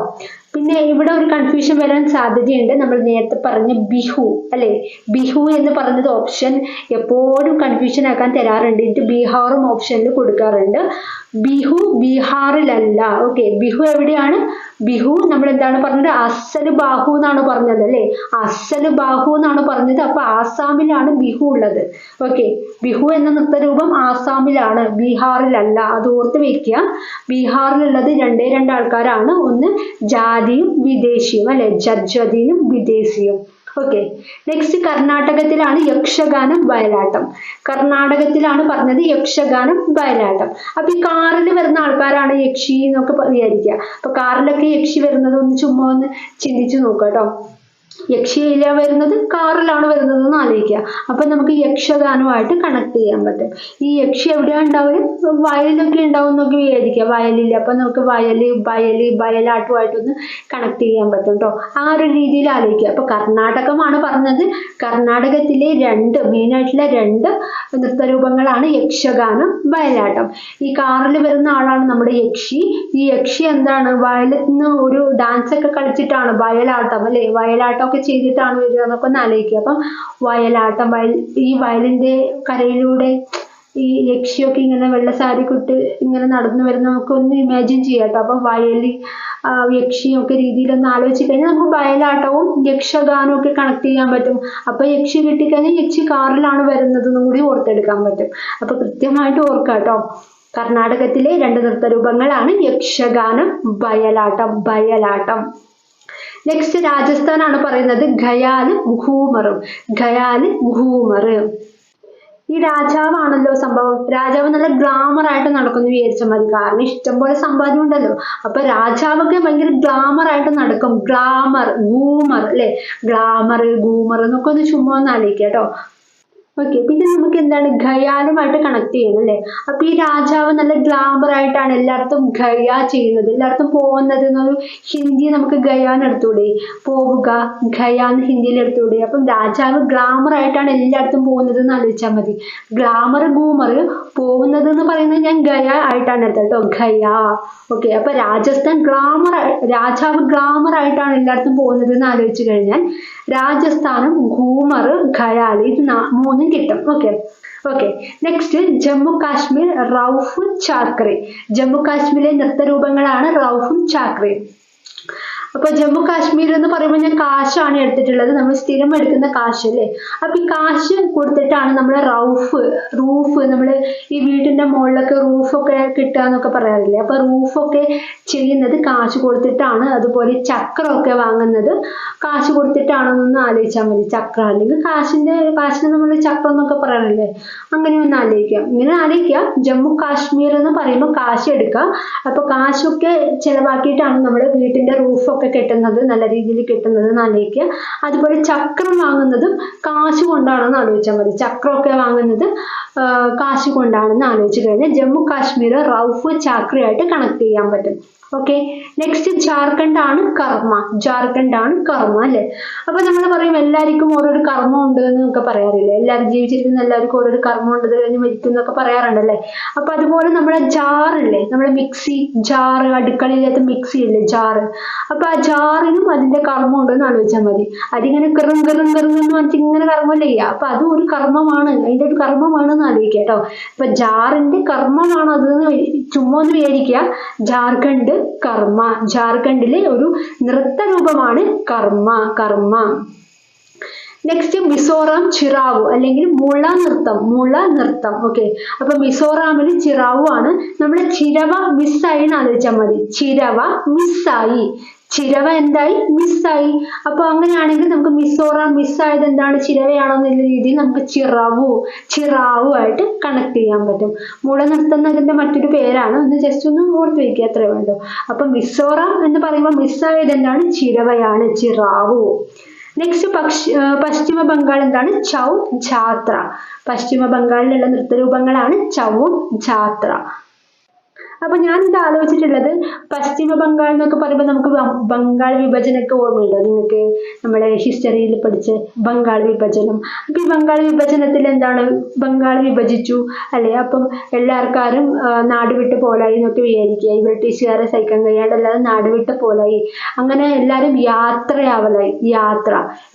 പിന്നെ ഇവിടെ ഒരു കൺഫ്യൂഷൻ വരാൻ സാധ്യതയുണ്ട്. നമ്മൾ നേരത്തെ പറഞ്ഞ ബിഹു അല്ലെ, ബിഹു എന്ന് പറഞ്ഞത് ഓപ്ഷൻ എപ്പോഴും കൺഫ്യൂഷൻ ആക്കാൻ തരാറുണ്ട്. ഇത് ബീഹാറും ഓപ്ഷനിൽ കൊടുക്കാറുണ്ട്. ബിഹു ബീഹാറിലല്ല. ഓക്കെ, ബിഹു എവിടെയാണ്? ബിഹു നമ്മൾ എന്താണ് പറഞ്ഞത്? അസല് ബാഹു എന്നാണ് പറഞ്ഞത് അല്ലെ, അസല് ബാഹു എന്നാണ് പറഞ്ഞത്. അപ്പൊ ആസാമിലാണ് ബിഹു ഉള്ളത്. ഓക്കെ, ബിഹു എന്ന നൃത്തരൂപം ആസാമിലാണ്, ബീഹാറിലല്ല, അത് ഓർത്ത് വെക്കുക. ബീഹാറിലുള്ളത് രണ്ട് ആൾക്കാരാണ്, ഒന്ന് ജാതിയും വിദേശിയും അല്ലെ, ജജ്ജതിയും വിദേശിയും. ഓക്കെ, നെക്സ്റ്റ് കർണാടകത്തിലാണ് യക്ഷഗാനം ബയലാട്ടം. കർണാടകത്തിലാണ് പറഞ്ഞത് യക്ഷഗാനം ബയലാട്ടം. അപ്പൊ ഈ കാറിൽ വരുന്ന ആൾക്കാരാണ് യക്ഷി എന്നൊക്കെ വിചാരിക്കുക. അപ്പൊ കാറിലൊക്കെ യക്ഷി വരുന്നത് ഒന്ന് ചുമ്മാ ഒന്ന് ചിന്തിച്ചു നോക്കുക കേട്ടോ. യക്ഷിയില വരുന്നത് കാറിലാണ് വരുന്നത് എന്ന് ആലോചിക്കുക. അപ്പൊ നമുക്ക് യക്ഷഗാനമായിട്ട് കണക്ട് ചെയ്യാൻ പറ്റും. ഈ യക്ഷി എവിടെയാണ് ഉണ്ടാവും? വയലിലൊക്കെ ഉണ്ടാവും എന്നൊക്കെ വിചാരിക്കുക, വയലില്ല. അപ്പൊ നമുക്ക് ബയലാട്ടുമായിട്ടൊന്ന് കണക്ട് ചെയ്യാൻ പറ്റും കേട്ടോ. ആ ഒരു രീതിയിൽ ആലോചിക്കുക. അപ്പൊ കർണാടകമാണ് പറഞ്ഞത്. കർണാടകത്തിലെ മെയിൻ ആയിട്ടുള്ള രണ്ട് നൃത്തരൂപങ്ങളാണ് യക്ഷഗാനം, ബയലാട്ടം. ഈ കാറിൽ വരുന്ന ആളാണ് നമ്മുടെ യക്ഷി. ഈ യക്ഷി എന്താണ്? വയലിൽ നിന്ന് ഒരു ഡാൻസ് ഒക്കെ കളിച്ചിട്ടാണ്, ബയലാട്ടം അല്ലെ, വയലാട്ടം ഒക്കെ ചെയ്തിട്ടാണ് വരിക എന്നൊക്കെ ഒന്ന് ആലോചിക്കുക. അപ്പം വയലാട്ടം, ഈ വയലിന്റെ കരയിലൂടെ ഈ യക്ഷിയൊക്കെ ഇങ്ങനെ വെള്ള സാരി ഇട്ട് ഇങ്ങനെ നടന്നു വരുന്ന നമുക്ക് ഒന്ന് ഇമാജിൻ ചെയ്യാം കേട്ടോ. അപ്പം യക്ഷിയും ഒക്കെ രീതിയിലൊന്ന് ആലോചിച്ച് കഴിഞ്ഞാൽ നമുക്ക് ബയലാട്ടവും യക്ഷഗാനവും ഒക്കെ കണക്ട് ചെയ്യാൻ പറ്റും. അപ്പൊ യക്ഷി കിട്ടിക്കഴിഞ്ഞാൽ യക്ഷി കാറിലാണ് വരുന്നതെന്നും കൂടി ഓർത്തെടുക്കാൻ പറ്റും. അപ്പൊ കൃത്യമായിട്ട് ഓർക്കുക കേട്ടോ. കർണാടകത്തിലെ രണ്ട് നൃത്തരൂപങ്ങളാണ് യക്ഷഗാനം, ബയലാട്ടം. നെക്സ്റ്റ് രാജസ്ഥാൻ ആണ് പറയുന്നത് ഖയാൽ ഘൂമറും. ഈ രാജാവാണല്ലോ സംഭവം. രാജാവ് നല്ല ഗ്ലാമർ ആയിട്ട് നടക്കുന്നു വിചാരിച്ചാൽ മതി, കാരണം ഇഷ്ടംപോലെ സമ്പാദ്യം ഉണ്ടല്ലോ. അപ്പൊ രാജാവൊക്കെ ഭയങ്കര ഗ്ലാമർ ആയിട്ട് നടക്കും. ഗൂമർ അല്ലെ, ഗൂമർ എന്നൊക്കെ ഒന്ന് ചുമ്മാ ഒന്ന് ആലോചിക്കുക കേട്ടോ. ഓക്കെ, പിന്നെ നമുക്ക് എന്താണ് ഖയാലുമായിട്ട് കണക്ട് ചെയ്യണം അല്ലെ. അപ്പൊ ഈ രാജാവ് നല്ല ഗ്ലാമർ ആയിട്ടാണ് എല്ലായിടത്തും ഖയ ചെയ്യുന്നത്, എല്ലായിടത്തും പോകുന്നത് എന്നൊരു ഹിന്ദി നമുക്ക് ഖയാന്ന് എടുത്തൂടെ, പോവുക, ഖയാന്ന് ഹിന്ദിയിൽ എടുത്തൂടെ. അപ്പം രാജാവ് ഗ്ലാമർ ആയിട്ടാണ് എല്ലായിടത്തും പോകുന്നത് എന്ന് ആലോചിച്ചാൽ മതി. ഗൂമർ പോകുന്നത് എന്ന് പറയുന്നത് ഞാൻ ഖയ ആയിട്ടാണ് എടുത്തത് കേട്ടോ, ഖയ. ഓക്കെ, അപ്പൊ രാജാവ് ഗ്ലാമർ ആയിട്ടാണ് എല്ലായിടത്തും പോകുന്നത് എന്ന് ആലോചിച്ചു കഴിഞ്ഞാൽ രാജസ്ഥാനും ഘൂമർ, ഖയാൽ, ഇത് മൂന്നും കിട്ടും. Okay, next Jammu Kashmir Rouf Chakri. ജമ്മു കാശ്മീരിലെ നൃത്തരൂപങ്ങളാണ് റൌഫും ചാക്രിയും. അപ്പൊ ജമ്മു കാശ്മീർ എന്ന് പറയുമ്പോൾ ഞാൻ കാശാണ് എടുത്തിട്ടുള്ളത്, നമ്മൾ സ്ഥിരം എടുക്കുന്ന കാശ് അല്ലേ. അപ്പൊ ഈ കാശ് കൊടുത്തിട്ടാണ് നമ്മൾ റൂഫ് നമ്മൾ ഈ വീടിന്റെ മുകളിലൊക്കെ റൂഫൊക്കെ കിട്ടുക എന്നൊക്കെ പറയാറില്ലേ. അപ്പൊ റൂഫൊക്കെ ചെയ്യുന്നത് കാശ് കൊടുത്തിട്ടാണ്. അതുപോലെ ചക്രമൊക്കെ വാങ്ങുന്നത് കാശ് കൊടുത്തിട്ടാണെന്നൊന്ന് ആലോചിച്ചാൽ മതി. ചക്രം അല്ലെങ്കിൽ കാശിന് നമ്മൾ ചക്രം എന്നൊക്കെ പറയാറില്ലേ, അങ്ങനെ ഒന്ന് ആലോചിക്കാം. ഇങ്ങനെ ആലോചിക്കുക, ജമ്മു കാശ്മീർ എന്ന് പറയുമ്പോൾ കാശ് എടുക്കുക. അപ്പൊ കാശൊക്കെ ചെലവാക്കിയിട്ടാണ് നമ്മുടെ വീട്ടിന്റെ റൂഫൊക്കെ കെട്ടുന്നത്, നല്ല രീതിയിൽ കെട്ടുന്നത് എന്ന് ആലോചിക്കുക. അതുപോലെ ചക്രം വാങ്ങുന്നതും കാശ് കൊണ്ടാണെന്ന് ആലോചിച്ചാൽ മതി. ചക്രമൊക്കെ വാങ്ങുന്നത് കാശ് കൊണ്ടാണെന്ന് ആലോചിച്ച് കഴിഞ്ഞാൽ ജമ്മു കാശ്മീർ റൗഫ് ചാക്രയായിട്ട് കണക്ട് ചെയ്യാൻ പറ്റും. ഓക്കെ, നെക്സ്റ്റ് ജാർഖണ്ഡ് ആണ് കർമ്മ അല്ലെ. അപ്പൊ നമ്മൾ പറയും എല്ലാവർക്കും ഓരോരു കർമ്മം ഉണ്ട് എന്നൊക്കെ പറയാറില്ലേ, എല്ലാവരും ജീവിച്ചിരിക്കുന്ന എല്ലാവർക്കും ഓരോരു കർമ്മം ഉണ്ട്, കഴിഞ്ഞ് മരിക്കും എന്നൊക്കെ പറയാറുണ്ടല്ലേ. അപ്പൊ അതുപോലെ നമ്മുടെ ജാറില്ലേ, നമ്മുടെ മിക്സി ജാറ്, അടുക്കളയിലത്തെ മിക്സി ഇല്ലേ ജാറ്, അപ്പൊ ആ ജാറിനും അതിന്റെ കർമ്മം ഉണ്ടെന്ന് ആലോചിച്ചാൽ മതി. അതിങ്ങനെ കിറും എന്ന് പറഞ്ഞിട്ട് ഇങ്ങനെ കർമ്മല്ലേ ചെയ്യുക. അപ്പൊ അതും ഒരു കർമ്മമാണ്, അതിന്റെ ഒരു കർമ്മമാണെന്ന് ആലോചിക്കുക കേട്ടോ. അപ്പൊ ജാറിന്റെ കർമ്മമാണ് അത് ചുമ്മാ ഒന്ന് വിചാരിക്കുക. ജാർഖണ്ഡിലെ ഒരു നൃത്ത രൂപമാണ് കർമ്മ. നെക്സ്റ്റ് മിസോറാം ചിറാവു അല്ലെങ്കിൽ മുള നൃത്തം. ഓക്കെ, അപ്പൊ മിസോറാമിൽ ചിറാവു ആണ്. നമ്മുടെ ചിരവ മിസ്സായി എന്ന് ആലോചിച്ചാൽ മതി. ചിരവ എന്തായി, മിസ്സായി. അപ്പൊ അങ്ങനെയാണെങ്കിൽ നമുക്ക് മിസോറാം മിസ്സായത് എന്താണ്, ചിരവയാണോ എന്നുള്ള രീതിയിൽ നമുക്ക് ചിറാവു ആയിട്ട് കണക്ട് ചെയ്യാൻ പറ്റും. മുള നൃത്തം എന്നതിന്റെ മറ്റൊരു പേരാണ്, ഒന്ന് ജസ്റ്റ് ഒന്ന് ഓർത്ത് വയ്ക്കുക, അത്രേ വേണ്ടു. അപ്പൊ മിസോറാം എന്ന് പറയുമ്പോൾ മിസ്സായത് എന്താണ്, ചിരവയാണ്, ചിറാവു. നെക്സ്റ്റ് പശ്ചിമ ബംഗാൾ എന്താണ്, ഛൗ ജാത്ര. പശ്ചിമ ബംഗാളിലുള്ള നൃത്തരൂപങ്ങളാണ് ഛൗവും ജാത്ര. അപ്പൊ ഞാൻ ഇത് ആലോചിച്ചിട്ടുള്ളത്, പശ്ചിമ ബംഗാൾ എന്നൊക്കെ പറയുമ്പോൾ നമുക്ക് ബംഗാൾ വിഭജനമൊക്കെ ഓർമ്മയുണ്ടോ നിങ്ങൾക്ക്, നമ്മുടെ ഹിസ്റ്ററിയിൽ പഠിച്ച ബംഗാൾ വിഭജനം. അപ്പൊ ഈ ബംഗാൾ വിഭജനത്തിൽ എന്താണ്, ബംഗാൾ വിഭജിച്ചു അല്ലെ. അപ്പം എല്ലാവർക്കാരും നാട് വിട്ട് പോലായി എന്നൊക്കെ വിചാരിക്കുക. ഈ ബ്രിട്ടീഷുകാരെ സഹിക്കാൻ കഴിയാണ്ട് എല്ലാവരും നാട് വിട്ട് പോലായി. അങ്ങനെ എല്ലാവരും യാത്ര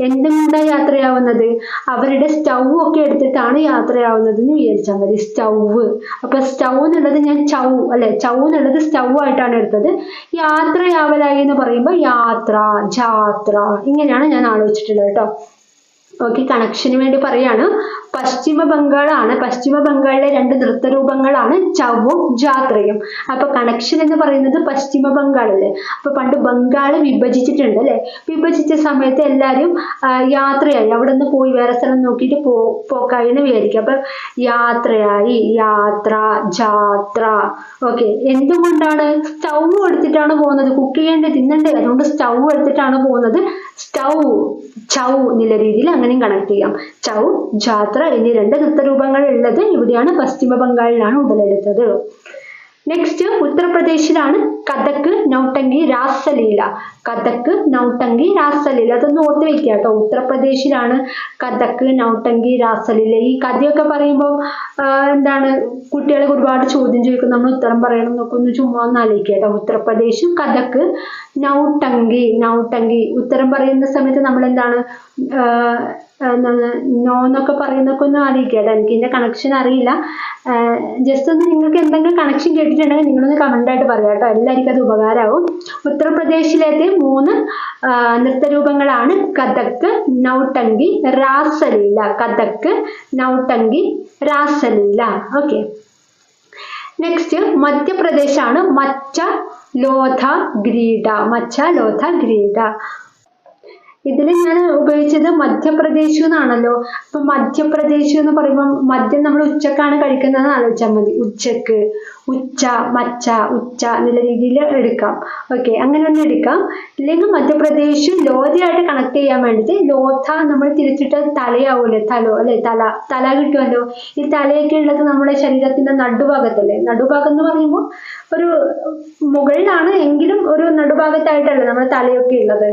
എന്തുകൊണ്ടാണ് യാത്രയാവുന്നത്, അവരുടെ സ്റ്റൗ ഒക്കെ എടുത്തിട്ടാണ് യാത്രയാവുന്നത് എന്ന് വിചാരിച്ചാൽ മതി. സ്റ്റൗവ്, അപ്പൊ സ്റ്റൗ എന്നുള്ളത് ഞാൻ സ്റ്റൗ എന്നുള്ളത് സ്റ്റൗ ആയിട്ടാണ് എടുത്തത്. യാത്രയാവലായി എന്ന് പറയുമ്പോൾ ജാത്ര, ഇങ്ങനെയാണ് ഞാൻ ആലോചിച്ചിട്ടുള്ളത് കേട്ടോ. ഓക്കെ, കണക്ഷന് വേണ്ടി പറയാണ്. പശ്ചിമ ബംഗാളിലെ രണ്ട് നൃത്തരൂപങ്ങളാണ് ഛൗവും ജാത്രയും. അപ്പൊ കണക്ഷൻ എന്ന് പറയുന്നത് പശ്ചിമ ബംഗാളല്ലേ. അപ്പൊ പണ്ട് ബംഗാൾ വിഭജിച്ചിട്ടുണ്ട് അല്ലെ. വിഭജിച്ച സമയത്ത് എല്ലാവരും യാത്രയായി, അവിടെ നിന്ന് പോയി വേറെ സ്ഥലം നോക്കിയിട്ട് പോക്കായി എന്ന് വിചാരിക്കും. അപ്പൊ യാത്രയായി, ജാത്ര. ഓക്കെ, എന്തുകൊണ്ടാണ്, സ്റ്റൗ എടുത്തിട്ടാണ് പോകുന്നത്, കുക്ക് ചെയ്യേണ്ടത് തിന്നണ്ടേ, അതുകൊണ്ട് സ്റ്റൗ എടുത്തിട്ടാണ് പോകുന്നത്. ഛൗ എന്നുള്ള രീതിയിൽ അങ്ങനെയും കണക്ട് ചെയ്യാം. ഛൗ ജാത്ര എന്നീ രണ്ട് നൃത്തരൂപങ്ങൾ ഉള്ളത് ഇവിടെയാണ്, പശ്ചിമ ബംഗാളിലാണ് ഉടലെടുത്തത്. നെക്സ്റ്റ് ഉത്തർപ്രദേശിലാണ് കഥക്, നൗട്ടങ്കി, രാസലീല. അതൊന്ന് ഓർത്ത് വെക്കുക കേട്ടോ. ഉത്തർപ്രദേശിലാണ് കഥക്, നൗട്ടങ്കി, രാസലീല. ഈ കഥയൊക്കെ പറയുമ്പോൾ എന്താണ്, കുട്ടികളെ ഒരുപാട് ചോദ്യം ചോദിക്കും, നമ്മൾ ഉത്തരം പറയണം എന്നൊക്കെ ഒന്ന് ചുമ്മാ ഒന്ന് ആലോചിക്കുക കേട്ടോ. ഉത്തർപ്രദേശും കഥക്, നൗട്ടങ്കി. ഉത്തരം പറയുന്ന സമയത്ത് നമ്മൾ എന്താണ് നോ എന്നൊക്കെ പറയുന്നൊക്കെ ഒന്ന് ആലോചിക്കുക. എനിക്ക് ഇതിന്റെ കണക്ഷൻ അറിയില്ല. ജസ്റ്റ് ഒന്ന് നിങ്ങൾക്ക് എന്തെങ്കിലും കണക്ഷൻ കേട്ടിട്ടുണ്ടെങ്കിൽ നിങ്ങളൊന്ന് കമന്റ് ആയിട്ട് പറയാം കേട്ടോ, എല്ലാവർക്കും അത് ഉപകാരമാവും. ഉത്തർപ്രദേശിലേത്തെ 3 നൃത്തരൂപങ്ങളാണ് കഥക്, നൗട്ടങ്കി, രാസലീല. ഓക്കെ, നെക്സ്റ്റ് മധ്യപ്രദേശാണ് മച്ച ലോഥ ഗ്രീഡ. ഇതിൽ ഞാൻ ഉപയോഗിച്ചത് മധ്യപ്രദേശ് എന്നാണല്ലോ. അപ്പൊ മധ്യപ്രദേശ് എന്ന് പറയുമ്പോൾ മദ്യം നമ്മൾ ഉച്ചക്കാണ് കഴിക്കുന്നതെന്ന് ആലോചിച്ചാൽ മതി. മച്ച എന്നുള്ള രീതിയിൽ എടുക്കാം. ഓക്കെ, അങ്ങനെ ഒന്ന് എടുക്കാം. ഇല്ലെങ്കിൽ മധ്യപ്രദേശ് ലോധയായിട്ട് കണക്ട് ചെയ്യാൻ വേണ്ടിയിട്ട് ലോഥ നമ്മൾ തിരിച്ചിട്ട് തലയാവൂലേ, തല കിട്ടുമല്ലോ. ഈ തലയൊക്കെ ഉള്ളത് നമ്മുടെ ശരീരത്തിന്റെ നടുഭാഗത്തല്ലേ. നടുഭാഗം എന്ന് പറയുമ്പോൾ ഒരു മുകളിലാണ് എങ്കിലും ഒരു നടുഭാഗത്തായിട്ടല്ലേ നമ്മുടെ തലയൊക്കെ ഉള്ളത്.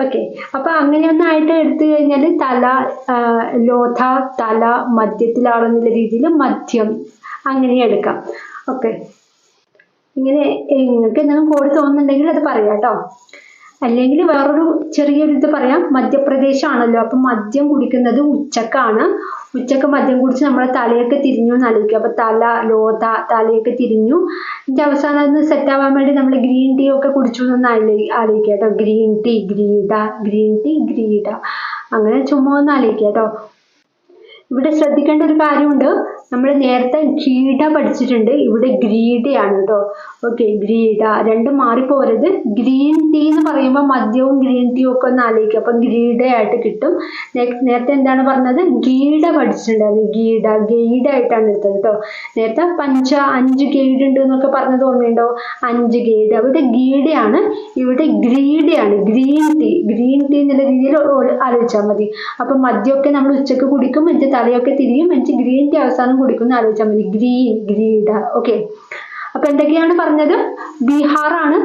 ഓക്കെ, അപ്പൊ അങ്ങനെയൊന്നായിട്ട് എടുത്തു കഴിഞ്ഞാൽ ലോഥ തല മധ്യത്തിലാണെന്നുള്ള രീതിയിൽ മധ്യം അങ്ങനെ എടുക്കാം. ഓക്കെ, ഇങ്ങനെ നിങ്ങൾക്ക് എന്തെങ്കിലും കോഡ് തോന്നുന്നുണ്ടെങ്കിൽ അത് പറയാം കേട്ടോ. അല്ലെങ്കിൽ വേറൊരു ചെറിയൊരു ഇത് പറയാം. മധ്യപ്രദേശ് ആണല്ലോ, അപ്പൊ മദ്യം കുടിക്കുന്നത് ഉച്ചക്കാണ്. ഉച്ചക്ക് മദ്യം കുടിച്ച് നമ്മളെ തലയൊക്കെ തിരിഞ്ഞു എന്ന് ആലോചിക്കുക. അപ്പൊ തല, ലോത, തലയൊക്കെ തിരിഞ്ഞു. ഇതിന്റെ അവസാനം അതൊന്ന് സെറ്റ് ആവാൻ വേണ്ടി നമ്മൾ ഗ്രീൻ ടീ ഒക്കെ കുടിച്ചു എന്ന് ആലോചിക്കുക കേട്ടോ. ഗ്രീൻ ടീ, ഗ്രീഡ, ഗ്രീൻ ടീ, ഗ്രീഡ, അങ്ങനെ ചുമ്മാ ഒന്ന് ആലോചിക്കുക കേട്ടോ. ഇവിടെ ശ്രദ്ധിക്കേണ്ട ഒരു കാര്യമുണ്ട്, നമ്മൾ നേരത്തെ ഗ്രീഡ പഠിച്ചിട്ടുണ്ട്, ഇവിടെ ഗ്രീഡയാണ് കേട്ടോ. ഓക്കെ, ഗ്രീഡ, രണ്ടും മാറിപ്പോരുത്. ഗ്രീൻ ടീ എന്ന് പറയുമ്പോൾ മദ്യവും ഗ്രീൻ ടീയും ഒക്കെ ഒന്ന് ആലോചിക്കുക, അപ്പൊ ഗ്രീഡയായിട്ട് കിട്ടും. നേരത്തെ എന്താണ് പറഞ്ഞത്, ഗീഡ പഠിച്ചിട്ടുണ്ടായിരുന്നു. ഗീഡ, ഗെയ്ഡ് ആയിട്ടാണ് എടുത്തത് കേട്ടോ. നേരത്തെ 5 ഗെയ്ഡ് ഉണ്ട് എന്നൊക്കെ പറഞ്ഞത് ഓർമ്മയുണ്ടോ? 5 ഗെയ്ഡ്, അവിടെ ഗീഡയാണ്, ഇവിടെ ഗ്രീഡയാണ്. ഗ്രീൻ ടീ, ഗ്രീൻ ടീ എന്നുള്ള രീതിയിൽ ആലോചിച്ചാൽ മതി. അപ്പൊ മദ്യമൊക്കെ നമ്മൾ ഉച്ചക്ക് കുടിക്കും, എന്നിട്ട് തലയൊക്കെ തിരിയും, എന്നിട്ട് ഗ്രീൻ ടീ അവസാനം കുടിക്കുന്ന ആലോചിച്ചാൽ മതി. ഗ്രീൻ, ഗ്രീഡ. ഓക്കെ, അപ്പൊ എന്തൊക്കെയാണ് പറഞ്ഞത്? ബീഹാർ ആണ്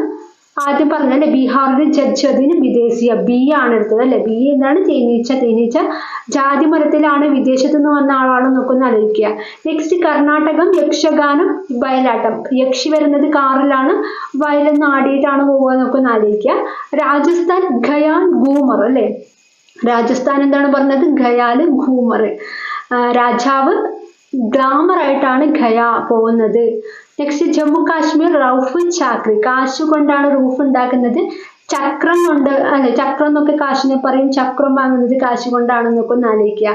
ആദ്യം പറഞ്ഞല്ലേ, ബീഹാറിലെ ജഡ്ജതിന് വിദേശിയ, ബി ആണ് എടുത്തത് അല്ലെ. ബി എന്താണ്? തേനീച്ച. തേനീച്ച ജാതി മരത്തിലാണ്, വിദേശത്ത് നിന്ന് വന്ന ആളാണ് നോക്കുന്ന ആലോചിക്കുക. നെക്സ്റ്റ് കർണാടകം, യക്ഷഗാനം, വയലാട്ടം. യക്ഷി വരുന്നത് കാറിലാണ്, വയലൊന്ന് ആടിയിട്ടാണ് പോവുക നോക്കുന്ന ആലോചിക്കുക. രാജസ്ഥാൻ ഖയാൽ, ഘൂമർ അല്ലെ. രാജസ്ഥാൻ എന്താണ് പറഞ്ഞത്? ഖയാല്, ഘൂമർ. രാജാവ് ഗ്ലാമർ ആയിട്ടാണ് ഖയ പോകുന്നത്. നെക്സ്റ്റ് ജമ്മു കാശ്മീർ, റൌഫ് ചാക്രി. കാശ് കൊണ്ടാണ് റൂഫ് ഉണ്ടാക്കുന്നത്, ചക്രം കൊണ്ട് അല്ലെ, ചക്രം എന്നൊക്കെ കാശിനെ പറയും, ചക്രം വാങ്ങുന്നത് കാശ് കൊണ്ടാണെന്നൊക്കെ ഒന്ന് ആലോചിക്കുക.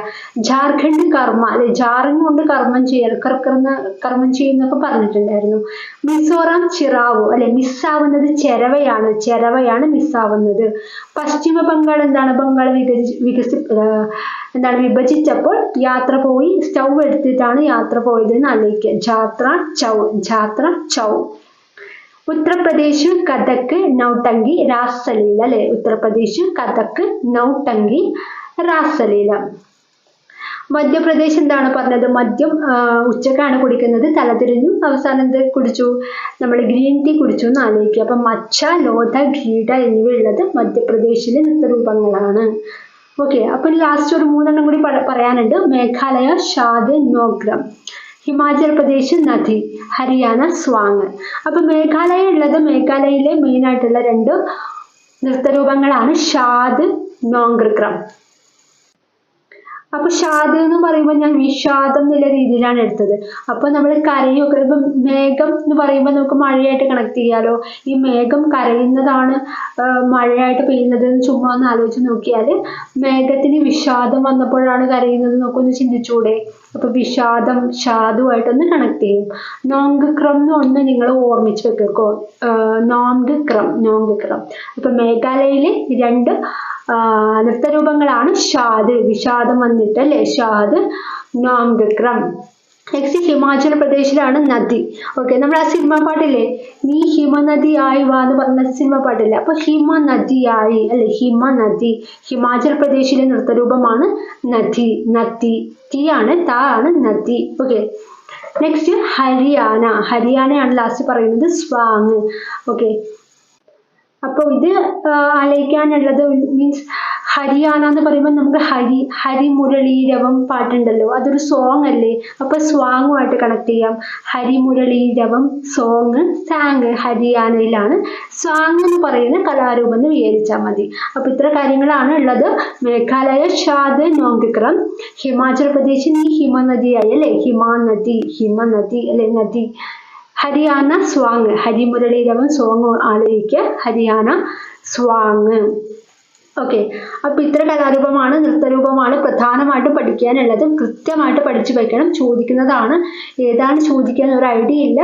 ജാർഖണ്ഡ് കർമ്മ അല്ലെ, ജാറിന് കൊണ്ട് കർമ്മം ചെയ്യൽ, കർമ്മം ചെയ്യുന്നൊക്കെ പറഞ്ഞിട്ടുണ്ടായിരുന്നു. മിസോറാം ചിറാവു അല്ലെ, മിസ്സാവുന്നത് ചെരവയാണ്, ചെരവയാണ് മിസ്സാവുന്നത്. പശ്ചിമ ബംഗാൾ എന്താണ്? ബംഗാൾ വിഭജിച്ചപ്പോൾ യാത്ര പോയി, സ്റ്റൗ എടുത്തിട്ടാണ് യാത്ര പോയത് എന്ന് ആലോചിക്കുക. ജാത്ര ചൗ, ജാത്ര ചൗ. ഉത്തർപ്രദേശ് കഥക്, നൗട്ടങ്കി, രാസലീല അല്ലെ. ഉത്തർപ്രദേശ് കഥക്, നൗട്ടങ്കി, രാസലീല. മധ്യപ്രദേശ് എന്താണ് പറഞ്ഞത്? മദ്യം ഉച്ചക്കാണ് കുടിക്കുന്നത്, തലതിരിഞ്ഞു, അവസാനം എന്ത് കുടിച്ചു? നമ്മൾ ഗ്രീൻ ടീ കുടിച്ചു എന്ന് ആലോചിക്കുക. അപ്പൊ മച്ച, ലോധ, ഗ്രീഡ എന്നിവയുള്ളത് മധ്യപ്രദേശിലെ നൃത്തരൂപങ്ങളാണ്. ഓക്കെ, അപ്പൊ ലാസ്റ്റ് ഒരു 3 കൂടി പറയാനുണ്ട്. മേഘാലയ ഷാദ്, നോഗ്രം. ഹിമാചൽ പ്രദേശ് നദി, ഹരിയാന സ്വാങ്. അപ്പൊ മേഘാലയ ഉള്ളത്, മേഘാലയയിലെ മെയിൻ ആയിട്ടുള്ള 2 നൃത്തരൂപങ്ങളാണ് ഷാദ്, നോങ്ക്രം. അപ്പൊ ഷാദ് എന്ന് പറയുമ്പോൾ ഞാൻ വിഷാദം എന്നുള്ള രീതിയിലാണ് എടുത്തത്. അപ്പൊ നമ്മൾ കരയൊക്കെ, ഇപ്പൊ മേഘം എന്ന് പറയുമ്പോൾ നമുക്ക് മഴയായിട്ട് കണക്ട് ചെയ്യാലോ. ഈ മേഘം കരയുന്നതാണ് മഴയായിട്ട് പെയ്യുന്നത് എന്ന് ചുമ്മാ ഒന്ന് ആലോചിച്ച് നോക്കിയാല്, മേഘത്തിന് വിഷാദം വന്നപ്പോഴാണ് കരയുന്നത് എന്നൊക്കെ ചിന്തിച്ചൂടെ? അപ്പൊ വിഷാദം ഷാദുമായിട്ടൊന്ന് കണക്ട് ചെയ്യും. നോങ്ക്രം എന്ന് ഒന്ന് നിങ്ങൾ ഓർമ്മിച്ച് വെക്കോ. നോങ്ക്രം, നോങ്ക്രം. അപ്പൊ മേഘാലയയിലെ 2 നൃത്തരൂപങ്ങളാണ് ഷാദ്, വിഷാദം വന്നിട്ട് അല്ലെ, ഷാദ്, നോങ്ക്രം. നെക്സ്റ്റ് ഹിമാചൽ പ്രദേശിലാണ് നദി. ഓക്കെ, നമ്മൾ ആ സിനിമ പാട്ടില്ലേ, നീ ഹിമനദിയായി വാ എന്ന് പറഞ്ഞ സിനിമ പാട്ടില്ലേ, അപ്പൊ ഹിമനദിയായി അല്ലെ, ഹിമനദി. ഹിമാചൽ പ്രദേശിലെ നൃത്തരൂപമാണ് നദി. നദി, ടി ആണ്, താ ആണ്, നദി. Okay, next Haryana. ഹരിയാനയാണ് ലാസ്റ്റ് പറയുന്നത്, സ്വാങ്. ഓക്കെ, അപ്പോൾ ഇത് ആലോചിക്കാനുള്ളത് മീൻസ് ഹരിയാന എന്ന് പറയുമ്പോൾ നമുക്ക് ഹരിമുരളീരവം പാട്ടുണ്ടല്ലോ, അതൊരു സോങ് അല്ലേ. അപ്പൊ സ്വാങ്ങുമായിട്ട് കണക്ട് ചെയ്യാം. ഹരിമുരളീരവം സോങ്, സാങ് ഹരിയാനയിലാണ്. സ്വാങ് എന്ന് പറയുന്ന കലാരൂപം എന്ന് വിചാരിച്ചാൽ മതി. അപ്പൊ ഇത്ര കാര്യങ്ങളാണ് ഉള്ളത്. മേഘാലയ ഷാദ്, നോങ്ക്രം. ഹിമാചൽ പ്രദേശ് നീ ഹിമനദിയായി അല്ലെ, ഹിമാനദി, ഹിമനദി അല്ലെ, നദി. ഹരിയാന സ്വാങ്, ഹരിമുരളീരവം സോങ് ആലോചിക്കുക, ഹരിയാന സ്വാങ്. ഓക്കെ, അപ്പൊ ഇത്ര കലാരൂപമാണ്, നൃത്തരൂപമാണ് പ്രധാനമായിട്ടും പഠിക്കാനുള്ളത്. കൃത്യമായിട്ട് പഠിച്ചു വയ്ക്കണം. ചോദിക്കുന്നതാണ്, ഏതാണ് ചോദിക്കാൻ ഒരു ഐഡിയ ഇല്ല,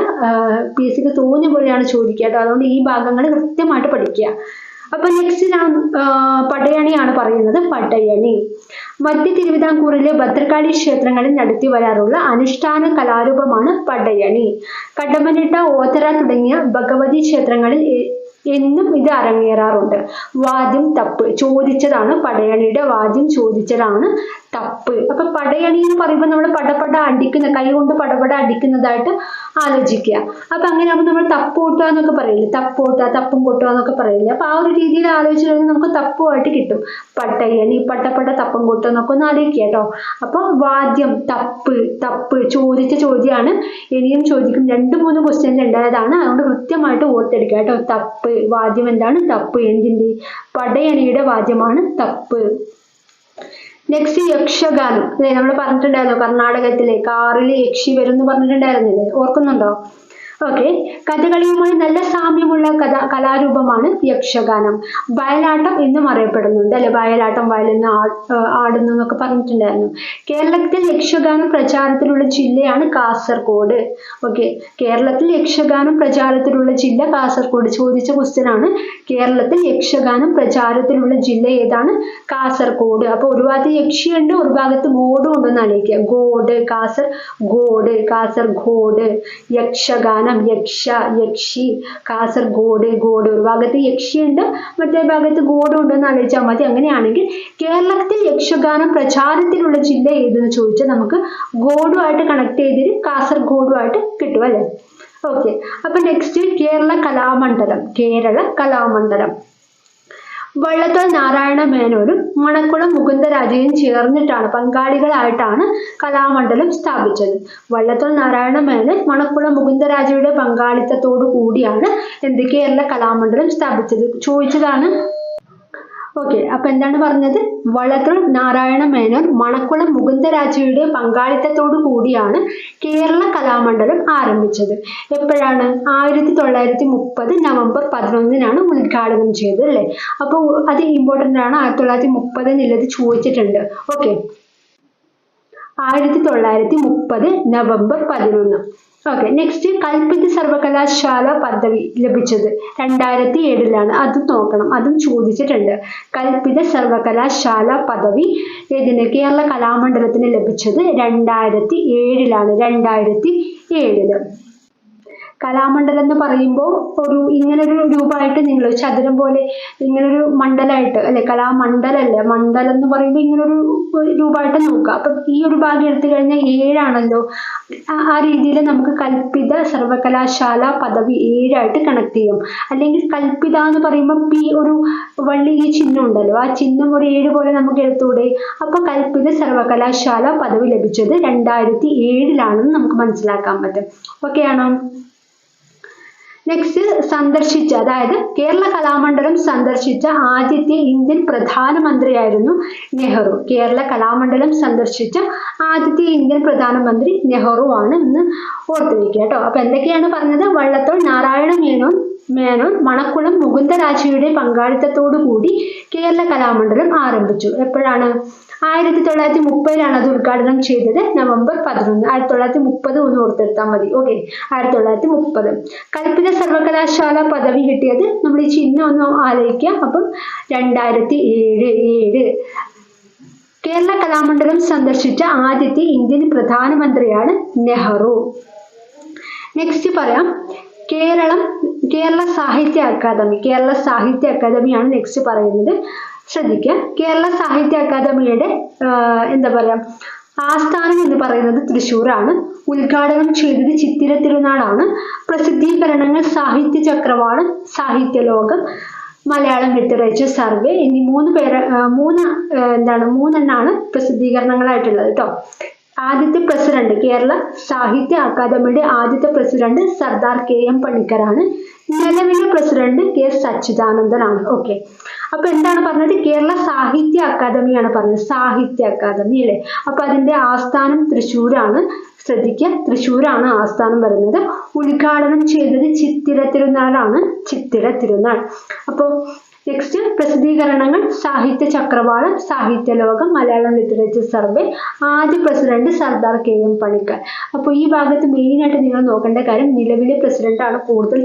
PSC തോന്നിയ പോലെയാണ് ചോദിക്കുക കേട്ടോ. അതുകൊണ്ട് ഈ ഭാഗങ്ങൾ കൃത്യമായിട്ട് പഠിക്കുക. അപ്പൊ നെക്സ്റ്റ് ഞാൻ പടയണിയാണ് പറയുന്നത്. പടയണി മധ്യ തിരുവിതാംകൂറിലെ ഭദ്രകാളി ക്ഷേത്രങ്ങളിൽ നടത്തി വരാറുള്ള അനുഷ്ഠാന കലാരൂപമാണ് പടയണി. കടമ്മനിട്ട, ഓതറ തുടങ്ങിയ ഭഗവതി ക്ഷേത്രങ്ങളിൽ എന്നും ഇത് അരങ്ങേറാറുണ്ട്. വാദ്യം തപ്പ്, ചോദിച്ചതാണ് പടയണിയുടെ വാദ്യം, ചോദിച്ചതാണ് തപ്പ്. അപ്പൊ പടയണി എന്ന് പറയുമ്പോൾ നമ്മൾ പടപട അടിക്കുന്ന, കൈ കൊണ്ട് പടപട അടിക്കുന്നതായിട്ട് ആലോചിക്കുക. അപ്പൊ അങ്ങനെ ആകുമ്പോൾ നമ്മൾ തപ്പോട്ടുക എന്നൊക്കെ പറയില്ലേ, തപ്പോട്ടുക, തപ്പും കൊട്ടുക എന്നൊക്കെ പറയില്ലേ. അപ്പൊ ആ ഒരു രീതിയിൽ ആലോചിച്ച് കഴിഞ്ഞാൽ നമുക്ക് തപ്പുമായിട്ട് കിട്ടും. പടയണി, പട്ടപ്പട, തപ്പും കൊട്ടുക എന്നൊക്കെ ഒന്ന് ആലോചിക്കുക കേട്ടോ. അപ്പൊ വാദ്യം തപ്പ്, തപ്പ് ചോദിച്ച ചോദ്യമാണ്. ഇനിയും ചോദിക്കും, 2-3 ക്വസ്റ്റ്യൻ ഉണ്ടായതാണ്, അതുകൊണ്ട് കൃത്യമായിട്ട് ഓർത്തെടുക്കുക കേട്ടോ. തപ്പ്, വാദ്യം എന്താണ്? തപ്പ്. എന്തിന്റെ? പടയണിയുടെ വാദ്യമാണ് തപ്പ്. നെക്സ്റ്റ് യക്ഷഗാനം. അല്ലെ നമ്മൾ പറഞ്ഞിട്ടുണ്ടായിരുന്നു കർണാടകത്തിലെ കാറിൽ യക്ഷി വരും എന്ന് പറഞ്ഞിട്ടുണ്ടായിരുന്നില്ലേ, ഓർക്കുന്നുണ്ടോ? ഓക്കെ, കഥകളിയുമായി നല്ല സാമ്യമുള്ള കലാരൂപമാണ് യക്ഷഗാനം. വയലാട്ടം എന്നും അറിയപ്പെടുന്നുണ്ട് അല്ലെ, വയലാട്ടം വയലിന്ന് ആടുന്നു എന്നൊക്കെ പറഞ്ഞിട്ടുണ്ടായിരുന്നു. കേരളത്തിൽ യക്ഷഗാനം പ്രചാരത്തിലുള്ള ജില്ലയാണ് കാസർഗോഡ്. ഓക്കെ, കേരളത്തിൽ യക്ഷഗാനം പ്രചാരത്തിലുള്ള ജില്ല കാസർഗോഡ്. ചോദിച്ച ക്വസ്റ്റ്യൻ ആണ്, കേരളത്തിൽ യക്ഷഗാനം പ്രചാരത്തിലുള്ള ജില്ല ഏതാണ്? കാസർഗോഡ്. അപ്പൊ ഒരു ഭാഗത്ത് യക്ഷിയുണ്ട്, ഒരു ഭാഗത്ത് ഗോഡും ഉണ്ടെന്ന് ആലോചിക്കുക. ഗോഡ്, കാസർഗോഡ്, കാസർഗോഡ്. യക്ഷഗാനം, യക്ഷ, യക്ഷി, കാസർഗോഡ്, ഗോഡ്. ഒരു ഭാഗത്ത് യക്ഷിയുണ്ട്, മറ്റേ ഭാഗത്ത് ഗോഡും ഉണ്ടെന്ന് ആലോചിച്ചാൽ മതി. അങ്ങനെയാണെങ്കിൽ കേരളത്തിൽ യക്ഷഗാനം പ്രചാരത്തിലുള്ള ജില്ല ഏതെന്ന് ചോദിച്ചാൽ നമുക്ക് ഗോഡുമായിട്ട് കണക്ട് ചെയ്തിട്ട് കാസർഗോഡുമായിട്ട് കിട്ടും അല്ലെ. ഓക്കെ, അപ്പൊ നെക്സ്റ്റ് കേരള കലാമണ്ഡലം. കേരള കലാമണ്ഡലം വള്ളത്തോൾ നാരായണ മേനോനും മണക്കുളം മുകുന്ദരാജയും ചേർന്നിട്ടാണ്, പങ്കാളികളായിട്ടാണ് കലാമണ്ഡലം സ്ഥാപിച്ചത്. വള്ളത്തോൾ നാരായണ മേനോൻ മണക്കുളം മുകുന്ദരാജയുടെ പങ്കാളിത്തത്തോടു കൂടിയാണ് കേരള കലാമണ്ഡലം സ്ഥാപിച്ചത്. ചോദിച്ചതാണ്. ഓക്കെ, അപ്പൊ എന്താണ് പറഞ്ഞത്? വള്ളത്തോൾ നാരായണ മേനോൻ മണക്കുളം മുകുന്ദരാജയുടെ പങ്കാളിത്തത്തോടു കൂടിയാണ് കേരള കലാമണ്ഡലം ആരംഭിച്ചത്. എപ്പോഴാണ്? 1930 നവംബർ 11 ഉദ്ഘാടനം ചെയ്തത് അല്ലെ. അപ്പൊ അത് ഇമ്പോർട്ടന്റ് ആണ്, 1930 എന്നുള്ളത് ചോദിച്ചിട്ടുണ്ട്. Okay, 1930 November 11. ഓക്കെ, നെക്സ്റ്റ് കൽപ്പിത സർവകലാശാല പദവി ലഭിച്ചത് 2007 അതും നോക്കണം, അതും ചോദിച്ചിട്ടുണ്ട്. കൽപ്പിത സർവകലാശാല പദവി ഏതിന്? കേരള കലാമണ്ഡലത്തിന് ലഭിച്ചത് 2007 2007. കലാമണ്ഡലം എന്ന് പറയുമ്പോൾ ഇങ്ങനൊരു രൂപമായിട്ട് നിങ്ങൾ ചതുരം പോലെ ഇങ്ങനൊരു മണ്ഡലമായിട്ട് അല്ലെ, കലാമണ്ഡലല്ലേ, മണ്ഡലം എന്ന് പറയുമ്പോൾ ഇങ്ങനൊരു രൂപമായിട്ട് നോക്കുക. അപ്പൊ ഈ ഒരു ഭാഗം എടുത്തു കഴിഞ്ഞാൽ 7 ആ രീതിയിൽ നമുക്ക് കൽപ്പിത സർവകലാശാല പദവി 7 കണക്ട് ചെയ്യും. അല്ലെങ്കിൽ കൽപ്പിത എന്ന് പറയുമ്പോൾ ഒരു വള്ളി ഈ ചിഹ്നം ഉണ്ടല്ലോ, ആ ചിഹ്നം ഒരു 7 പോലെ നമുക്ക് എടുത്തൂടെ. അപ്പൊ കൽപ്പിത സർവകലാശാല പദവി ലഭിച്ചത് 2007 നമുക്ക് മനസ്സിലാക്കാൻ പറ്റും. ഓക്കെ ആണോ? നെക്സ്റ്റ് സന്ദർശിച്ച, അതായത് കേരള കലാമണ്ഡലം സന്ദർശിച്ച ആദ്യത്തെ ഇന്ത്യൻ പ്രധാനമന്ത്രിയായിരുന്നു നെഹ്റു. കേരള കലാമണ്ഡലം സന്ദർശിച്ച ആദ്യത്തെ ഇന്ത്യൻ പ്രധാനമന്ത്രി നെഹ്റു ആണ് എന്ന് ഓർത്തു വെക്കുക കേട്ടോ. അപ്പൊ എന്തൊക്കെയാണ് പറഞ്ഞത്? വള്ളത്തോൾ നാരായണ മേനോൻ മണക്കുളം മുകുന്ദരാജയുടെ പങ്കാളിത്തത്തോടു കൂടി കേരള കലാമണ്ഡലം ആരംഭിച്ചു. എപ്പോഴാണ്? 1930 അത് ഉദ്ഘാടനം ചെയ്തത് നവംബർ 11. 1930 ഒന്ന് ഓർത്തെടുത്താൽ മതി. ഓക്കെ, 1930. കൽപ്പിത സർവകലാശാല പദവി കിട്ടിയത് നമ്മൾ ഈ ചിഹ്നം ഒന്ന് ആലോചിക്കുക. അപ്പം 2007. കേരള കലാമണ്ഡലം സന്ദർശിച്ച ആദ്യത്തെ ഇന്ത്യൻ പ്രധാനമന്ത്രിയാണ് നെഹ്റു. നെക്സ്റ്റ് പറയാം, കേരള സാഹിത്യ അക്കാദമി. കേരള സാഹിത്യ അക്കാദമിയാണ് നെക്സ്റ്റ് പറയുന്നത്. ശ്രദ്ധിക്കുക, കേരള സാഹിത്യ അക്കാദമിയുടെ എന്താ പറയാ ആസ്ഥാനം എന്ന് പറയുന്നത് തൃശ്ശൂരാണ്. ഉദ്ഘാടനം ചെയ്തത് ചിത്തിര തിരുനാളാണ്. പ്രസിദ്ധീകരണങ്ങൾ സാഹിത്യ ചക്രവാളം, സാഹിത്യലോകം, മലയാളം ലിറ്ററേച്ചർ സർവേ എന്നീ മൂന്നെണ്ണാണ് പ്രസിദ്ധീകരണങ്ങളായിട്ടുള്ളത് കേട്ടോ. ആദ്യത്തെ പ്രസിഡന്റ്, കേരള സാഹിത്യ അക്കാദമിയുടെ ആദ്യത്തെ പ്രസിഡന്റ് സർദാർ KM പണിക്കറാണ്. നിലവിലെ പ്രസിഡന്റ് K സച്ചിദാനന്ദനാണ്. ഓക്കെ, അപ്പൊ എന്താണ് പറഞ്ഞത്? കേരള സാഹിത്യ അക്കാദമിയാണ് പറഞ്ഞത്, സാഹിത്യ അക്കാദമി അല്ലെ. അപ്പൊ അതിന്റെ ആസ്ഥാനം തൃശ്ശൂരാണ്. ശ്രദ്ധിക്കുക, തൃശ്ശൂരാണ് ആസ്ഥാനം വരുന്നത്. ഉദ്ഘാടനം ചെയ്തത് ചിത്തിര തിരുനാളാണ്, ചിത്തിര തിരുനാൾ. അപ്പൊ നെക്സ്റ്റ് പ്രസിദ്ധീകരണങ്ങൾ സാഹിത്യ ചക്രവാളം, സാഹിത്യലോകം, മലയാളം ലിറ്ററേച്ചർ സർവേ. ആദ്യ പ്രസിഡന്റ് സർദാർ KM പണിക്കർ. അപ്പോൾ ഈ ഭാഗത്ത് മെയിനായിട്ട് നിങ്ങൾ നോക്കേണ്ട കാര്യം നിലവിലെ പ്രസിഡന്റ് ആണ് കൂടുതൽ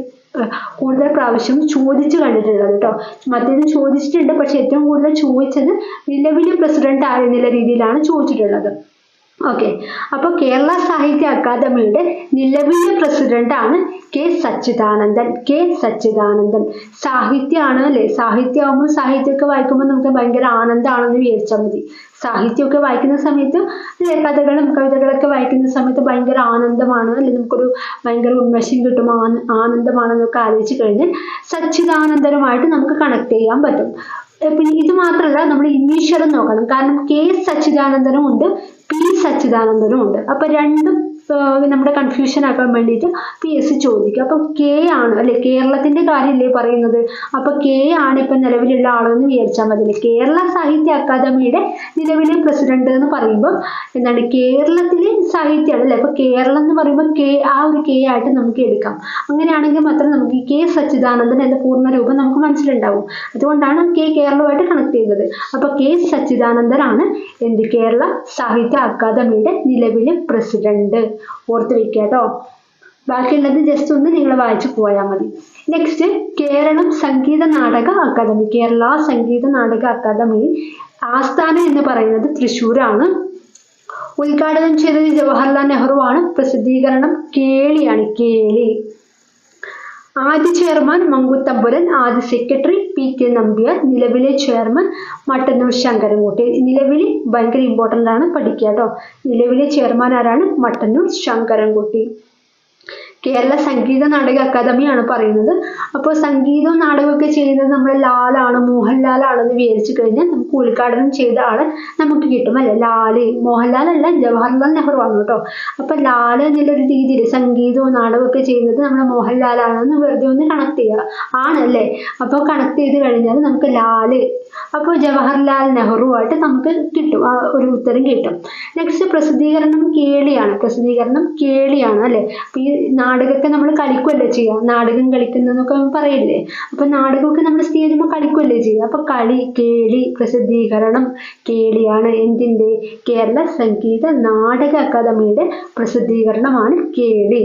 പ്രാവശ്യം ചോദിച്ചു കണ്ടിട്ടുള്ളത് കേട്ടോ. മറ്റേതും ചോദിച്ചിട്ടുണ്ട്, പക്ഷെ ഏറ്റവും കൂടുതൽ ചോദിച്ചത് നിലവിലെ പ്രസിഡന്റ് ആരെന്നുള്ള രീതിയിലാണ് ചോദിച്ചിട്ടുള്ളത്. ഓക്കെ, അപ്പൊ കേരള സാഹിത്യ അക്കാദമിയുടെ നിലവിലെ പ്രസിഡന്റ് ആണ് K സച്ചിദാനന്ദൻ. സാഹിത്യമാണ് അല്ലെ. സാഹിത്യമാകുമ്പോൾ സാഹിത്യമൊക്കെ വായിക്കുമ്പോൾ നമുക്ക് ഭയങ്കര ആനന്ദമാണെന്ന് വിചാരിച്ചാൽ മതി. സാഹിത്യമൊക്കെ വായിക്കുന്ന സമയത്ത് അല്ലെ, കഥകളും കവിതകളൊക്കെ വായിക്കുന്ന സമയത്ത് ഭയങ്കര ആനന്ദമാണ് അല്ലെ, നമുക്കൊരു ഭയങ്കര ഉന്മേഷം കിട്ടും, ആനന്ദമാണെന്നൊക്കെ ആലോചിച്ച് കഴിഞ്ഞാൽ സച്ചിദാനന്ദനുമായിട്ട് നമുക്ക് കണക്ട് ചെയ്യാൻ പറ്റും. പിന്നെ ഇത് മാത്രമല്ല, നമ്മൾ ഇംഗ്ലീഷും നോക്കണം. കാരണം K സച്ചിദാനന്ദനും ഉണ്ട്, P സച്ചിദാനന്ദനും ഉണ്ട്. അപ്പൊ രണ്ടും നമ്മുടെ കൺഫ്യൂഷൻ ആക്കാൻ വേണ്ടിയിട്ട് PSC ചോദിക്കും. അപ്പൊ കെ ആണ് അല്ലെ, കേരളത്തിന്റെ കാര്യമല്ലേ പറയുന്നത്. അപ്പൊ കെ ആണ് ഇപ്പൊ നിലവിലുള്ള ആളെന്ന് വിചാരിച്ചാൽ മതി. കേരള സാഹിത്യ അക്കാദമിയുടെ നിലവിലെ പ്രസിഡന്റ് എന്ന് പറയുമ്പോൾ എന്താണ്, കേരളത്തിലെ സാഹിത്യമാണ് അല്ലെ. അപ്പൊ കേരളം എന്ന് പറയുമ്പോൾ ആ ഒരു കെ ആയിട്ട് നമുക്ക് എടുക്കാം. അങ്ങനെയാണെങ്കിൽ മാത്രം നമുക്ക് കെ സച്ചിദാനന്ദൻ എന്ന പൂർണ്ണ രൂപം നമുക്ക് മനസ്സിലുണ്ടാവും. അതുകൊണ്ടാണ് കേരളമായിട്ട് കണക്ട് ചെയ്തത്. അപ്പൊ കെ സച്ചിദാനന്ദനാണ് എന്ത്, കേരള സാഹിത്യ അക്കാദമിയുടെ നിലവിലെ പ്രസിഡന്റ്. ഓർത്ത് വെക്കുക കേട്ടോ. ബാക്കിയുള്ളത് ജസ്റ്റ് ഒന്ന് നിങ്ങൾ വായിച്ചു പോയാൽ മതി. Next, Keralam Sangeetha Nataka academy. Kerala Sangeetha Nataka academy ആസ്ഥാനം എന്ന് പറയുന്നത് തൃശ്ശൂരാണ്. ഉദ്ഘാടനം ചെയ്തത് ജവഹർലാൽ നെഹ്റു ആണ്. പ്രസിദ്ധീകരണം കേളിയാണ്, കേളി. ആദ്യ ചെയർമാൻ മങ്കുത്തമ്പുരൻ, ആദ്യ സെക്രട്ടറി PK നമ്പ്യാർ, നിലവിലെ ചെയർമാൻ മട്ടന്നൂർ ശങ്കരൻകുട്ടി. നിലവിൽ ഭയങ്കര ഇമ്പോർട്ടൻ്റ് ആണ്, പഠിക്കുക കേട്ടോ. നിലവിലെ ചെയർമാൻ ആരാണ്? മട്ടന്നൂർ ശങ്കരൻകുട്ടി. കേരള സംഗീത നാടക അക്കാദമിയാണ് പറയുന്നത്. അപ്പോൾ സംഗീതവും നാടകമൊക്കെ ചെയ്യുന്നത് നമ്മുടെ ലാലാണ്, മോഹൻലാലാണെന്ന് വിചാരിച്ചു കഴിഞ്ഞാൽ നമുക്ക് ഉദ്ഘാടനം ചെയ്ത ആള് നമുക്ക് കിട്ടും അല്ലെ. ലാല്, മോഹൻലാൽ അല്ല, ജവഹർലാൽ നെഹ്റു ആണ് കേട്ടോ. അപ്പൊ ലാല് എന്നുള്ളൊരു രീതിയിൽ സംഗീതവും നാടകമൊക്കെ ചെയ്യുന്നത് നമ്മുടെ മോഹൻലാലാണെന്ന് വെറുതെ ഒന്ന് കണക്ട് ചെയ്യുക ആണല്ലേ. അപ്പോൾ കണക്ട് ചെയ്ത് കഴിഞ്ഞാൽ നമുക്ക് ലാല്, അപ്പോൾ ജവഹർലാൽ നെഹ്റു ആയിട്ട് നമുക്ക് കിട്ടും, ആ ഒരു ഉത്തരം കിട്ടും. നെക്സ്റ്റ്, പ്രസിദ്ധീകരണം കേളിയാണ്. പ്രസിദ്ധീകരണം കേളിയാണ് അല്ലെ. അപ്പൊ ഈ നാടകമൊക്കെ നമ്മൾ കളിക്കുമല്ലേ ചെയ്യുക, നാടകം കളിക്കുന്നതൊക്കെ പറയില്ലേ. അപ്പൊ നാടകമൊക്കെ നമ്മൾ സ്റ്റേജിൽ കളിക്കുമല്ലേ ചെയ്യുക. അപ്പൊ കളി, കേളി, പ്രസിദ്ധീകരണം കേളിയാണ്. എന്തിന്റെ? കേരള സംഗീത നാടക അക്കാദമിയുടെ പ്രസിദ്ധീകരണമാണ് കേളി.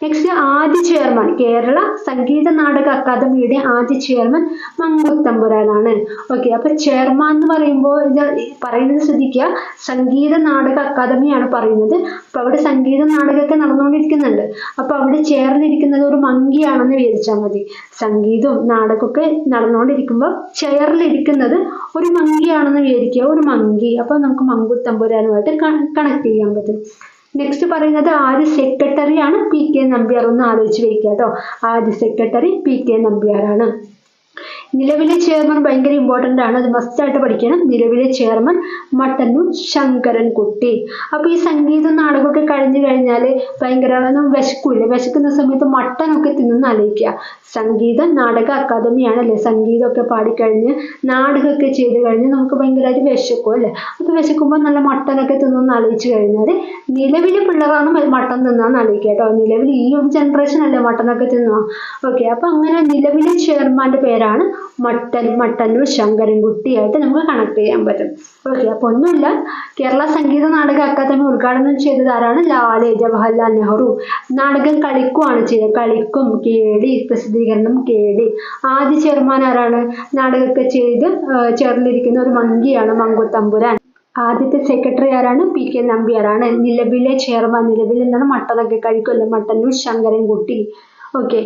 നെക്സ്റ്റ്, ആദ്യ ചെയർമാൻ. കേരള സംഗീത നാടക അക്കാദമിയുടെ ആദ്യ ചെയർമാൻ മങ്കുത്തമ്പുരാനാണ്. ഓക്കെ, അപ്പൊ ചെയർമാൻ എന്ന് പറയുമ്പോൾ പറയുന്നത് ശ്രദ്ധിക്കുക, സംഗീത നാടക അക്കാദമിയാണ് പറയുന്നത്. അപ്പൊ അവിടെ സംഗീത നാടകമൊക്കെ നടന്നുകൊണ്ടിരിക്കുന്നുണ്ട്. അപ്പൊ അവിടെ ചേർന്നിരിക്കുന്നത് ഒരു മങ്കിയാണെന്ന് വിചാരിച്ചാൽ മതി. സംഗീതവും നാടകമൊക്കെ നടന്നുകൊണ്ടിരിക്കുമ്പോൾ ചെയറിലിരിക്കുന്നത് ഒരു മങ്കിയാണെന്ന് വിചാരിക്കുക, ഒരു മങ്കി. അപ്പൊ നമുക്ക് മങ്കുത്തമ്പുരാനുമായിട്ട് കണക്ട് ചെയ്യാൻ പറ്റും. നെക്സ്റ്റ് പറയുന്നത് ആദ്യ സെക്രട്ടറിയാണ് PK നമ്പ്യാർ. ഒന്ന് ആലോചിച്ച് വെക്കുക കേട്ടോ. ആദ്യ സെക്രട്ടറി PK നമ്പ്യാറാണ്. നിലവിലെ ചെയർമാൻ ഭയങ്കര ഇമ്പോർട്ടൻ്റ് ആണ്, അത് മസ്റ്റ് ആയിട്ട് പഠിക്കണം. നിലവിലെ ചെയർമാൻ മട്ടന്നൂർ ശങ്കരൻകുട്ടി. അപ്പൊ ഈ സംഗീതം നാടകമൊക്കെ കഴിഞ്ഞു കഴിഞ്ഞാൽ ഭയങ്കര വിശക്കൂല്ലേ, വിശക്കുന്ന സമയത്ത് മട്ടനൊക്കെ തിന്നുന്ന ആലോചിക്കുക. സംഗീത നാടക അക്കാദമിയാണ് അല്ലേ. സംഗീതമൊക്കെ പാടിക്കഴിഞ്ഞ് നാടകമൊക്കെ ചെയ്ത് കഴിഞ്ഞ് നമുക്ക് ഭയങ്കരമായിട്ട് വിശക്കും അല്ലേ. അപ്പൊ വിശക്കുമ്പോൾ നല്ല മട്ടനൊക്കെ തിന്നുന്ന ആലോചിച്ച് കഴിഞ്ഞാൽ നിലവിലെ പിള്ളേരാണ് മട്ടൻ തിന്നാന്ന് ആലോചിക്കുക കേട്ടോ. നിലവിൽ ഈ ഒരു ജനറേഷൻ അല്ലേ മട്ടനൊക്കെ തിന്നുക. ഓക്കെ, അപ്പൊ അങ്ങനെ നിലവിലെ ചെയർമാന്റെ പേരാണ് മട്ടന്നൂർ ശങ്കരൻകുട്ടിയായിട്ട് നമുക്ക് കണക്ട് ചെയ്യാൻ പറ്റും. ഓക്കെ, അപ്പൊ ഒന്നുമില്ല, കേരള സംഗീത നാടക അക്കാദമി ഉദ്ഘാടനം ചെയ്തത് ആരാണ്? ലാല്, ജവഹർലാൽ നെഹ്റു. നാടകം കളിക്കുവാണ് ചെയ്തത്, കളിക്കും കേളി, പ്രസിദ്ധീകരണം കേളി. ആദ്യ ചെയർമാൻ ആരാണ്? നാടകമൊക്കെ ചെയ്ത് ചേർന്നിരിക്കുന്ന ഒരു മങ്കിയാണ് മങ്കുത്തമ്പുരാൻ. ആദ്യത്തെ സെക്രട്ടറി ആരാണ്? PK നമ്പ്യാറാണ്. നിലവിലെ ചെയർമാൻ, നിലവിൽ എന്താണ്, മട്ടനൊക്കെ കഴിക്കുമല്ലോ, Mattannur Sankarankutty. Okay,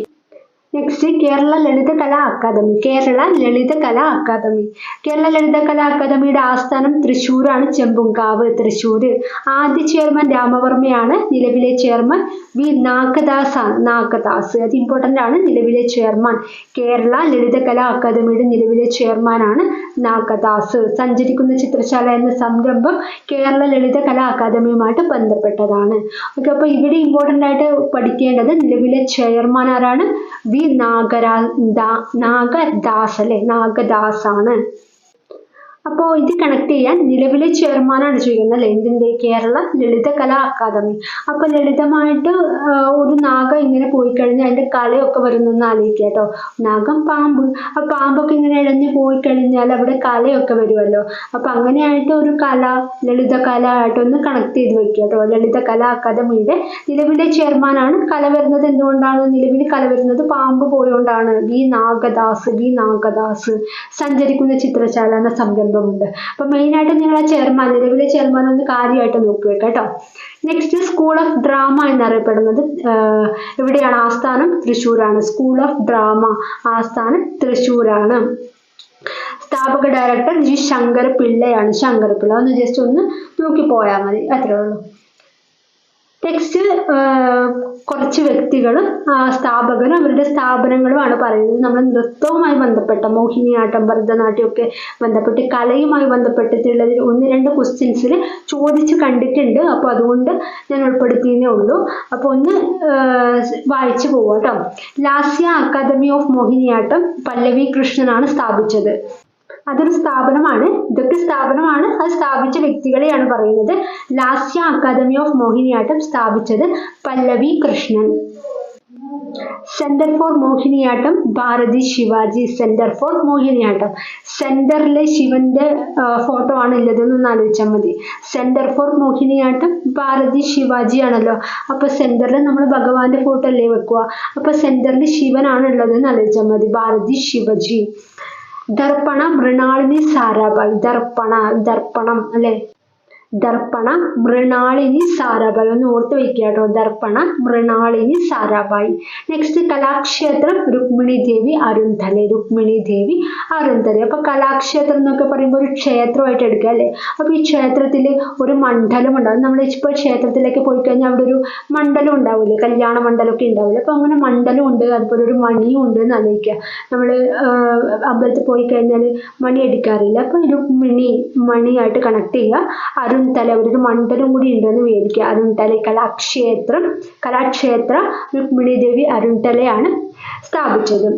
next, Kerala Lalithakala academy. Kerala Lalithakala academy. Kerala Lalithakala അക്കാദമിയുടെ ആസ്ഥാനം തൃശ്ശൂരാണ്, ചെമ്പുംകാവ്, തൃശ്ശൂര്. ആദ്യ ചെയർമാൻ രാമവർമ്മയാണ്. നിലവിലെ ചെയർമാൻ V നാഗദാസ് ആണ്, നാഗദാസ്. അത് ഇമ്പോർട്ടൻ്റ് ആണ്. നിലവിലെ ചെയർമാൻ കേരള ലളിതകലാ അക്കാദമിയുടെ നിലവിലെ ചെയർമാനാണ് നാഗദാസ്. സഞ്ചരിക്കുന്ന ചിത്രശാല എന്ന സംരംഭം കേരള ലളിതകലാ അക്കാദമിയുമായിട്ട് ബന്ധപ്പെട്ടതാണ്. ഓക്കെ, അപ്പൊ ഇവിടെ ഇമ്പോർട്ടൻ്റ് ആയിട്ട് പഠിക്കേണ്ടത് നിലവിലെ ചെയർമാൻ ആരാണ്? V നാഗദാസ് അല്ലെ, നാഗദാസ് ആണ്. അപ്പോൾ ഇത് കണക്ട് ചെയ്യാൻ നിലവിലെ ചെയർമാനാണ് ചോദിക്കുന്നത് അല്ലെ, എന്തിന്റെ? കേരള ലളിതകലാ അക്കാദമി. അപ്പൊ ലളിതമായിട്ട് ഒരു നാഗം ഇങ്ങനെ പോയി കഴിഞ്ഞാൽ അതിന്റെ കലയൊക്കെ വരുന്നെന്ന് ആലോചിക്കുക കേട്ടോ. നാഗം പാമ്പ്, ആ പാമ്പൊക്കെ ഇങ്ങനെ ഇഴഞ്ഞു പോയി കഴിഞ്ഞാൽ അവിടെ കലയൊക്കെ വരുമല്ലോ. അപ്പൊ അങ്ങനെയായിട്ട് ഒരു കല, ലളിതകല ആയിട്ടൊന്ന് കണക്ട് ചെയ്ത് വെക്കുക കേട്ടോ. ലളിതകലാ അക്കാദമിയുടെ നിലവിലെ ചെയർമാനാണ്. കല വരുന്നത് എന്തുകൊണ്ടാണ്? നിലവിൽ കല വരുന്നത് പാമ്പ് പോയോണ്ടാണ്. V നാഗദാസ്. സഞ്ചരിക്കുന്ന ചിത്രശാല എന്ന സംരംഭം ഉണ്ട്. അപ്പൊ മെയിൻ ആയിട്ട് നിങ്ങൾ ആ ചെയർമാൻ, നിലവിലെ ചെയർമാൻ ഒന്ന് കാര്യമായിട്ട് നോക്കുക കേട്ടോ. നെക്സ്റ്റ്, സ്കൂൾ ഓഫ് ഡ്രാമ എന്നറിയപ്പെടുന്നത് എവിടെയാണ്? ആസ്ഥാനം തൃശ്ശൂരാണ്. സ്കൂൾ ഓഫ് ഡ്രാമ ആസ്ഥാനം തൃശ്ശൂരാണ്. സ്ഥാപക ഡയറക്ടർ G ശങ്കരപിള്ളയാണ്. ശങ്കരപിള്ള ഒന്ന് ജസ്റ്റ് ഒന്ന് നോക്കി പോയാൽ മതി, അത്രേ ഉള്ളൂ. നെക്സ്റ്റ് കുറച്ച് വ്യക്തികളും സ്ഥാപകരും അവരുടെ സ്ഥാപനങ്ങളുമാണ് പറയുന്നത്. നമ്മൾ നൃത്തവുമായി ബന്ധപ്പെട്ട മോഹിനിയാട്ടം, ഭരതനാട്യം ഒക്കെ ബന്ധപ്പെട്ട് കലയുമായി ബന്ധപ്പെട്ടിട്ടുള്ള 1-2 ക്വസ്റ്റ്യൻസിൽ ചോദിച്ച് കണ്ടിട്ടുണ്ട്. അപ്പോൾ അതുകൊണ്ട് ഞാൻ ഉൾപ്പെടുത്തിയേ ഉള്ളൂ. അപ്പോൾ ഒന്ന് വായിച്ചു പോവാം കേട്ടോ. ലാസ്യ അക്കാദമി ഓഫ് മോഹിനിയാട്ടം പല്ലവി കൃഷ്ണനാണ് സ്ഥാപിച്ചത്. അതൊരു സ്ഥാപനമാണ്. ഇതൊക്കെ സ്ഥാപനമാണ്. അത് സ്ഥാപിച്ച വ്യക്തികളെയാണ് പറയുന്നത്. ലാസ്യ അക്കാദമി ഓഫ് മോഹിനിയാട്ടം സ്ഥാപിച്ചത് Pallavi Krishnan. Centre for Mohiniyattam Bharati Shivaji. Centre for Mohiniyattam, സെന്ററിലെ ശിവന്റെ ഫോട്ടോ ആണ് ഉള്ളതെന്ന് ആലോചിച്ചാൽ മതി. സെന്റർ ഫോർ മോഹിനിയാട്ടം ഭാരതി ശിവാജി ആണല്ലോ. അപ്പൊ സെന്ററിൽ നമ്മൾ ഭഗവാന്റെ ഫോട്ടോ അല്ലേ വെക്കുക. അപ്പൊ സെന്ററിൽ ശിവനാണ് ഉള്ളതെന്ന് ആലോചിച്ചാൽ മതി. ഭാരതി ശിവജി. ദർപ്പണ മൃണാളിനി സാരാഭായ്. ദർപ്പണം അല്ലെ. ദർപ്പണ മൃണാളിനി സാരാഭായ്. ഒന്ന് ഓർത്ത് വയ്ക്കുക കേട്ടോ. ദർപ്പണ മൃണാളിനി സാരാഭായ്. നെക്സ്റ്റ് കലാക്ഷേത്രം രുക്മിണി ദേവി അരുന്ധലെ. രുക്മിണി ദേവി അരുന്ധലെ. അപ്പൊ കലാക്ഷേത്രം എന്നൊക്കെ പറയുമ്പോൾ ഒരു ക്ഷേത്രമായിട്ട് എടുക്കുക അല്ലെ. അപ്പൊ ഈ ക്ഷേത്രത്തിൽ ഒരു മണ്ഡലം ഉണ്ടാവും. നമ്മൾ ഇപ്പോൾ ക്ഷേത്രത്തിലേക്ക് പോയി കഴിഞ്ഞാൽ അവിടെ ഒരു മണ്ഡലം ഉണ്ടാവില്ലേ, കല്യാണ മണ്ഡലമൊക്കെ ഉണ്ടാവില്ലേ. അപ്പൊ അങ്ങനെ മണ്ഡലം ഉണ്ട്, അതുപോലെ ഒരു മണിയും ഉണ്ട് എന്ന് ആലോചിക്കുക. നമ്മൾ അമ്പലത്തിൽ പോയി കഴിഞ്ഞാൽ മണി അടിക്കാറില്ല. അപ്പൊ രുക്മിണി മണിയായിട്ട് കണക്ട് ചെയ്യുക. അരുൺതല ഒരു മണ്ഡലം കൂടി ഉണ്ടെന്ന് വിചാരിക്കുക. അരുൺതല കലാക്ഷേത്ര രുക്മിണി ദേവി അരുൺതലയാണ് സ്ഥാപിച്ചത്.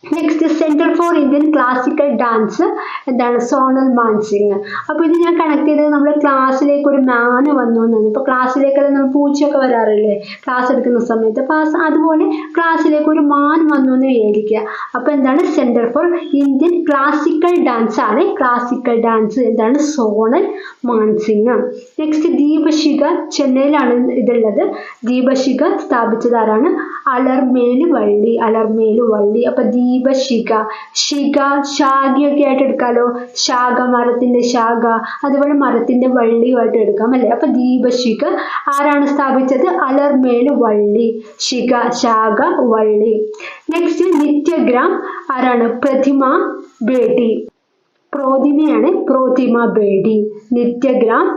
Next centre for Indian classical dance എന്താണ്? സോണൽ മാൻസിംഗ്. അപ്പൊ ഇത് ഞാൻ കണക്ട് ചെയ്തത് നമ്മുടെ ക്ലാസ്സിലേക്ക് ഒരു മാന് വന്നു എന്നാണ്. ഇപ്പൊ ക്ലാസ്സിലേക്കെല്ലാം നമ്മൾ പൂച്ചയൊക്കെ വരാറില്ലേ ക്ലാസ് എടുക്കുന്ന സമയത്ത്. അപ്പൊ അതുപോലെ ക്ലാസ്സിലേക്ക് ഒരു മാൻ വന്നു എന്ന് വിചാരിക്കുക. അപ്പൊ എന്താണ്? Centre for Indian classical dance ആണ്. ക്ലാസിക്കൽ ഡാൻസ് എന്താണ്? സോണൽ മാൻസിംഗ്. നെക്സ്റ്റ് ദീപശിഖ. ചെന്നൈയിലാണ് ഇതുള്ളത്. ദീപശിഖ സ്ഥാപിച്ചത് ആരാണ്? അലർമേലു വള്ളി. അപ്പൊ ദീപശിഖ, ശിഖ ശാഖയൊക്കെ ആയിട്ട് എടുക്കാലോ. ശാഖ, മരത്തിന്റെ ശാഖ, അതുപോലെ മരത്തിന്റെ വള്ളിയുമായിട്ട് എടുക്കാം അല്ലെ. അപ്പൊ ദീപശിഖ ആരാണ് സ്ഥാപിച്ചത്? അലർമേലു വള്ളി. ശിഖ ശാഖ വള്ളി. നെക്സ്റ്റ് നിത്യഗ്രാം ആരാണ്? പ്രതിമ ബേഡി. പ്രോതിമ ബേഡി. നിത്യഗ്രാം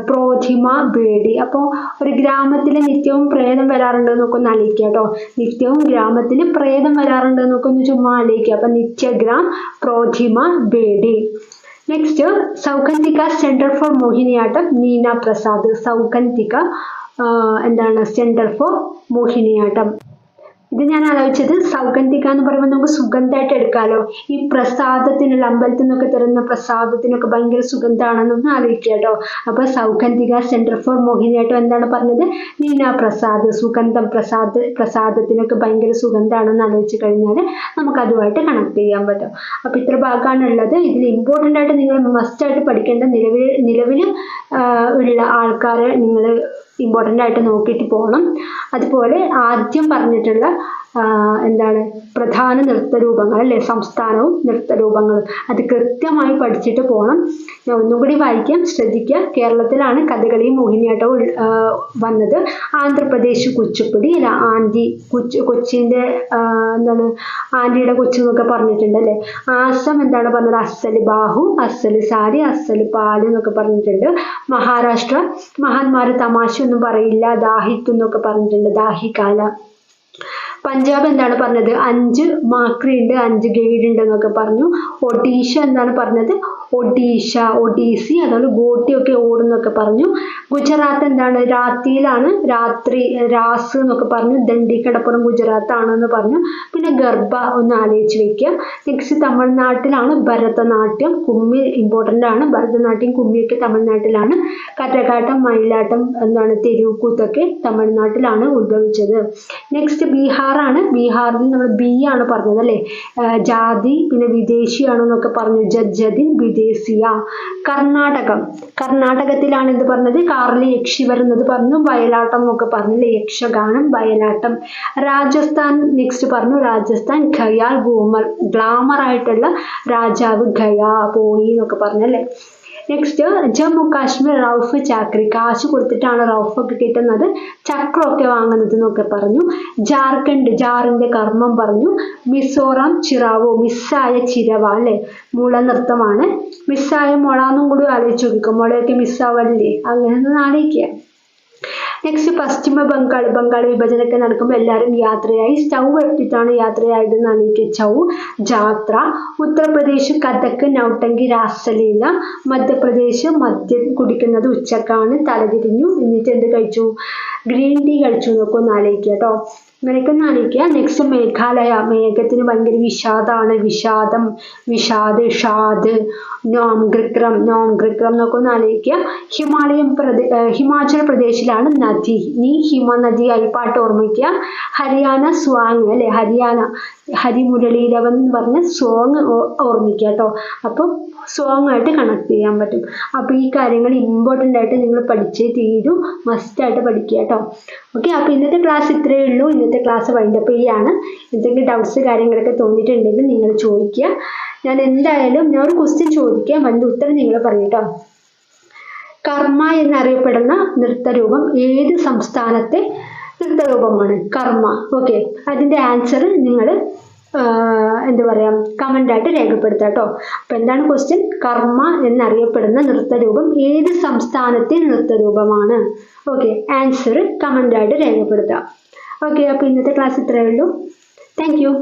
പ്രോതിമ ബേഡി. അപ്പോൾ ഒരു ഗ്രാമത്തിൽ നിത്യവും പ്രേതം വരാറുണ്ട് എന്നൊക്കെ ഒന്ന് ആലോചിക്കുക കേട്ടോ. നിത്യവും ഗ്രാമത്തിൽ പ്രേതം വരാറുണ്ട് എന്നൊക്കെ ഒന്ന് ചുമ്മാ ആലോചിക്കുക. അപ്പൊ Nrityagram Protima Bedi. Next Saugandhika centre for Mohiniyattam Neena Prasad. Saugandhika എന്താണ്? Centre for Mohiniyattam. ഇത് ഞാൻ ആലോചിച്ചത് സൗഗന്ധിക എന്ന് പറയുമ്പോൾ നമുക്ക് സുഗന്ധമായിട്ട് എടുക്കാമല്ലോ. ഈ പ്രസാദത്തിനുള്ള അമ്പലത്തിൽ നിന്നൊക്കെ തരുന്ന പ്രസാദത്തിനൊക്കെ ഭയങ്കര സുഗന്ധമാണെന്നൊന്ന് ആലോചിക്കുക കേട്ടോ. അപ്പൊ സൗഗന്ധിക സെന്റർ ഫോർ മോഹിനിയാട്ടം എന്താണ് പറഞ്ഞത്? നീന പ്രസാദ്. സുഗന്ധം, പ്രസാദത്തിനൊക്കെ ഭയങ്കര സുഗന്ധമാണെന്ന് ആലോചിച്ച് കഴിഞ്ഞാൽ നമുക്ക് അതുമായിട്ട് കണക്ട് ചെയ്യാൻ പറ്റും. അപ്പൊ ഇത്ര ഭാഗമാണ് ഉള്ളത്. ഇതിൽ ഇമ്പോർട്ടൻ്റ് ആയിട്ട് നിങ്ങൾ മസ്റ്റായിട്ട് പഠിക്കേണ്ട നിലവിൽ ഉള്ള ആൾക്കാരെ നിങ്ങൾ ഇമ്പോർട്ടൻ്റ് ആയിട്ട് നോക്കിയിട്ട് പോകണം. അതുപോലെ ആദ്യം പറഞ്ഞിട്ടുള്ള എന്താണ് പ്രധാന നൃത്തരൂപങ്ങൾ അല്ലെ, സംസ്ഥാനവും നൃത്തരൂപങ്ങളും അത് കൃത്യമായി പഠിച്ചിട്ട് പോകണം. ഞാൻ ഒന്നും കൂടി വായിക്കാം, ശ്രദ്ധിക്കുക. കേരളത്തിലാണ് കഥകളിയും മോഹിനിയാട്ടവും വന്നത്. ആന്ധ്രാപ്രദേശ് കുച്ചിപ്പുടി അല്ല, കൊച്ചിൻ്റെ എന്താണ് ആൻറ്റിയുടെ കൊച്ചു എന്നൊക്കെ പറഞ്ഞിട്ടുണ്ട് അല്ലേ. ആസം എന്താണ് പറഞ്ഞത്? അസ്സല് ബാഹു, അസ്സല് സാരി, അസ്സല് പാല് എന്നൊക്കെ പറഞ്ഞിട്ടുണ്ട്. മഹാരാഷ്ട്ര മഹാന്മാര് തമാശ ഒന്നും പറയില്ല, ദാഹിക്കുന്നൊക്കെ പറഞ്ഞിട്ടുണ്ട്, ദാഹികാല. പഞ്ചാബ് എന്താണ് പറഞ്ഞത്? 5 മാക്രി ഉണ്ട്, 5 ഗൈഡ് ഉണ്ട് എന്നൊക്കെ പറഞ്ഞു. ഒഡീഷ എന്താണ് പറഞ്ഞത്? ഒഡീസി, അതുപോലെ ഗോട്ടിയൊക്കെ ഓടുന്നൊക്കെ പറഞ്ഞു. ഗുജറാത്ത് എന്താണ്? രാത്രിയിലാണ്, രാത്രി രാസ് എന്നൊക്കെ പറഞ്ഞു. ദണ്ഡി കടപ്പുറം ഗുജറാത്ത് ആണെന്ന് പറഞ്ഞു. പിന്നെ ഗർഭ ഒന്ന് ആലോചിച്ച് വെക്കുക. നെക്സ്റ്റ് തമിഴ്നാട്ടിലാണ് ഭരതനാട്യം, കുമ്മി ഇമ്പോർട്ടൻ്റ് ആണ്. ഭരതനാട്യം കുമ്മിയൊക്കെ തമിഴ്നാട്ടിലാണ്. കരകാട്ടം, മയിലാട്ടം എന്താണ് തെരുവുകൂത്തൊക്കെ തമിഴ്നാട്ടിലാണ് ഉത്ഭവിച്ചത്. നെക്സ്റ്റ് ബീഹാറാണ്. ബീഹാറിൽ നമ്മൾ ബി ആണ് പറഞ്ഞത് അല്ലേ. ജാതി, പിന്നെ വിദേശിയാണെന്നൊക്കെ പറഞ്ഞു. ജജ്ജതി വിദേശിയ. കർണാടകത്തിലാണ് എന്ത് പറഞ്ഞത്? കാറിൽ യക്ഷി വരുന്നത് പറഞ്ഞു. വയലാട്ടം എന്നൊക്കെ പറഞ്ഞില്ലേ, യക്ഷഗാനം, വയലാട്ടം. രാജസ്ഥാൻ നെക്സ്റ്റ് പറഞ്ഞു. രാജസ്ഥാൻ ഖയാൽ, ഗ്ലാമർ ആയിട്ടുള്ള രാജാവ് ഖയാ പോയി എന്നൊക്കെ പറഞ്ഞല്ലേ. നെക്സ്റ്റ് ജമ്മു കാശ്മീർ റൌഫ് ചാക്രി, കാശ് കൊടുത്തിട്ടാണ് റൌഫൊക്കെ കിട്ടുന്നത്, ചക്രമൊക്കെ വാങ്ങുന്നത് എന്നൊക്കെ പറഞ്ഞു. ജാർഖണ്ഡ് ജാറിന്റെ കർമ്മം പറഞ്ഞു. മിസോറാം ചിറാവോ, മിസ്സായ ചിരവ അല്ലെ, മുള നൃത്തമാണ്. മിസ്സായ മുള എന്നും കൂടി ആലോചിച്ച് നോക്കും. മുളയൊക്കെ മിസ്സാവല്ലേ, അങ്ങനെ ഒന്ന് ആലോചിക്കുക. നെക്സ്റ്റ് പശ്ചിമ ബംഗാൾ, ബംഗാൾ വിഭജനമൊക്കെ നടക്കുമ്പോൾ എല്ലാവരും യാത്രയായി. സ്റ്റൗ എടുത്തിട്ടാണ് യാത്രയായതെന്ന് ആലോചിക്കുക. ചൗ ജാത്ര. ഉത്തർപ്രദേശ് കഥക് നൗട്ടങ്കി രാസലീല. മധ്യപ്രദേശ് മദ്യം കുടിക്കുന്നത് ഉച്ചക്കാണ്, തലതിരിഞ്ഞു. എന്നിട്ട് എന്ത് കഴിച്ചു? ഗ്രീൻ ടീ കഴിച്ചു എന്നൊക്കെ ഒന്ന് ആലോചിക്കുക കേട്ടോ. അങ്ങനെയൊക്കെ ഒന്ന് ആലോചിക്കുക. നെക്സ്റ്റ് മേഘാലയ, മേഘത്തിന് ഭയങ്കര വിഷാദാണ്, വിഷാദം, വിഷാദ്, ഷാദ്. നോം ഗൃക്രം, നോം ഗൃക്രം എന്നൊക്കെ ഒന്ന് ആലോചിക്കുക. ഹിമാചൽ പ്രദേശിലാണ് നദി. നീ ഹിമ നദിയായി പാട്ട് ഓർമ്മിക്കുക. ഹരിയാന സ്വാങ് അല്ലെ, ഹരിയാന ഹരിമുരളീരവൻ എന്ന് പറഞ്ഞ സോങ് ഓർമ്മിക്കുക കേട്ടോ. അപ്പം സോങ് ആയിട്ട് കണക്ട് ചെയ്യാൻ പറ്റും. അപ്പോൾ ഈ കാര്യങ്ങൾ ഇമ്പോർട്ടൻ്റ് ആയിട്ട് നിങ്ങൾ പഠിച്ചേ തീരൂ, മസ്റ്റായിട്ട് പഠിക്കുക കേട്ടോ. ഓക്കെ, അപ്പോൾ ഇന്നത്തെ ക്ലാസ് ഇത്രയേ ഉള്ളൂ. ഇന്നത്തെ ക്ലാസ് വൈൻഡപ്പ് ചെയ്യാണ്. എന്തെങ്കിലും ഡൗട്ട്സ് കാര്യങ്ങളൊക്കെ തോന്നിയിട്ടുണ്ടെങ്കിൽ നിങ്ങൾ ചോദിക്കുക. ഞാൻ ഒരു ക്വസ്റ്റ്യൻ ചോദിക്കാം, അതിൻ്റെ ഉത്തരം നിങ്ങൾ പറയും കേട്ടോ. കർമ്മ എന്നറിയപ്പെടുന്ന നൃത്തരൂപം ഏത് സംസ്ഥാനത്തെ നൃത്തരൂപമാണ്? കർമ്മ. ഓക്കെ, അതിൻ്റെ ആൻസർ നിങ്ങൾ എന്താ പറയുക, കമൻ്റായിട്ട് രേഖപ്പെടുത്തുക കേട്ടോ. അപ്പോൾ എന്താണ് ക്വസ്റ്റ്യൻ? കർമ്മ എന്നറിയപ്പെടുന്ന നൃത്തരൂപം ഏത് സംസ്ഥാനത്തെ നൃത്തരൂപമാണ്? ഓക്കെ, ആൻസർ കമൻ്റായിട്ട് രേഖപ്പെടുത്തുക. ഓക്കെ, അപ്പോൾ ഇന്നത്തെ ക്ലാസ് ഇത്രയേ ഉള്ളൂ. Thank you.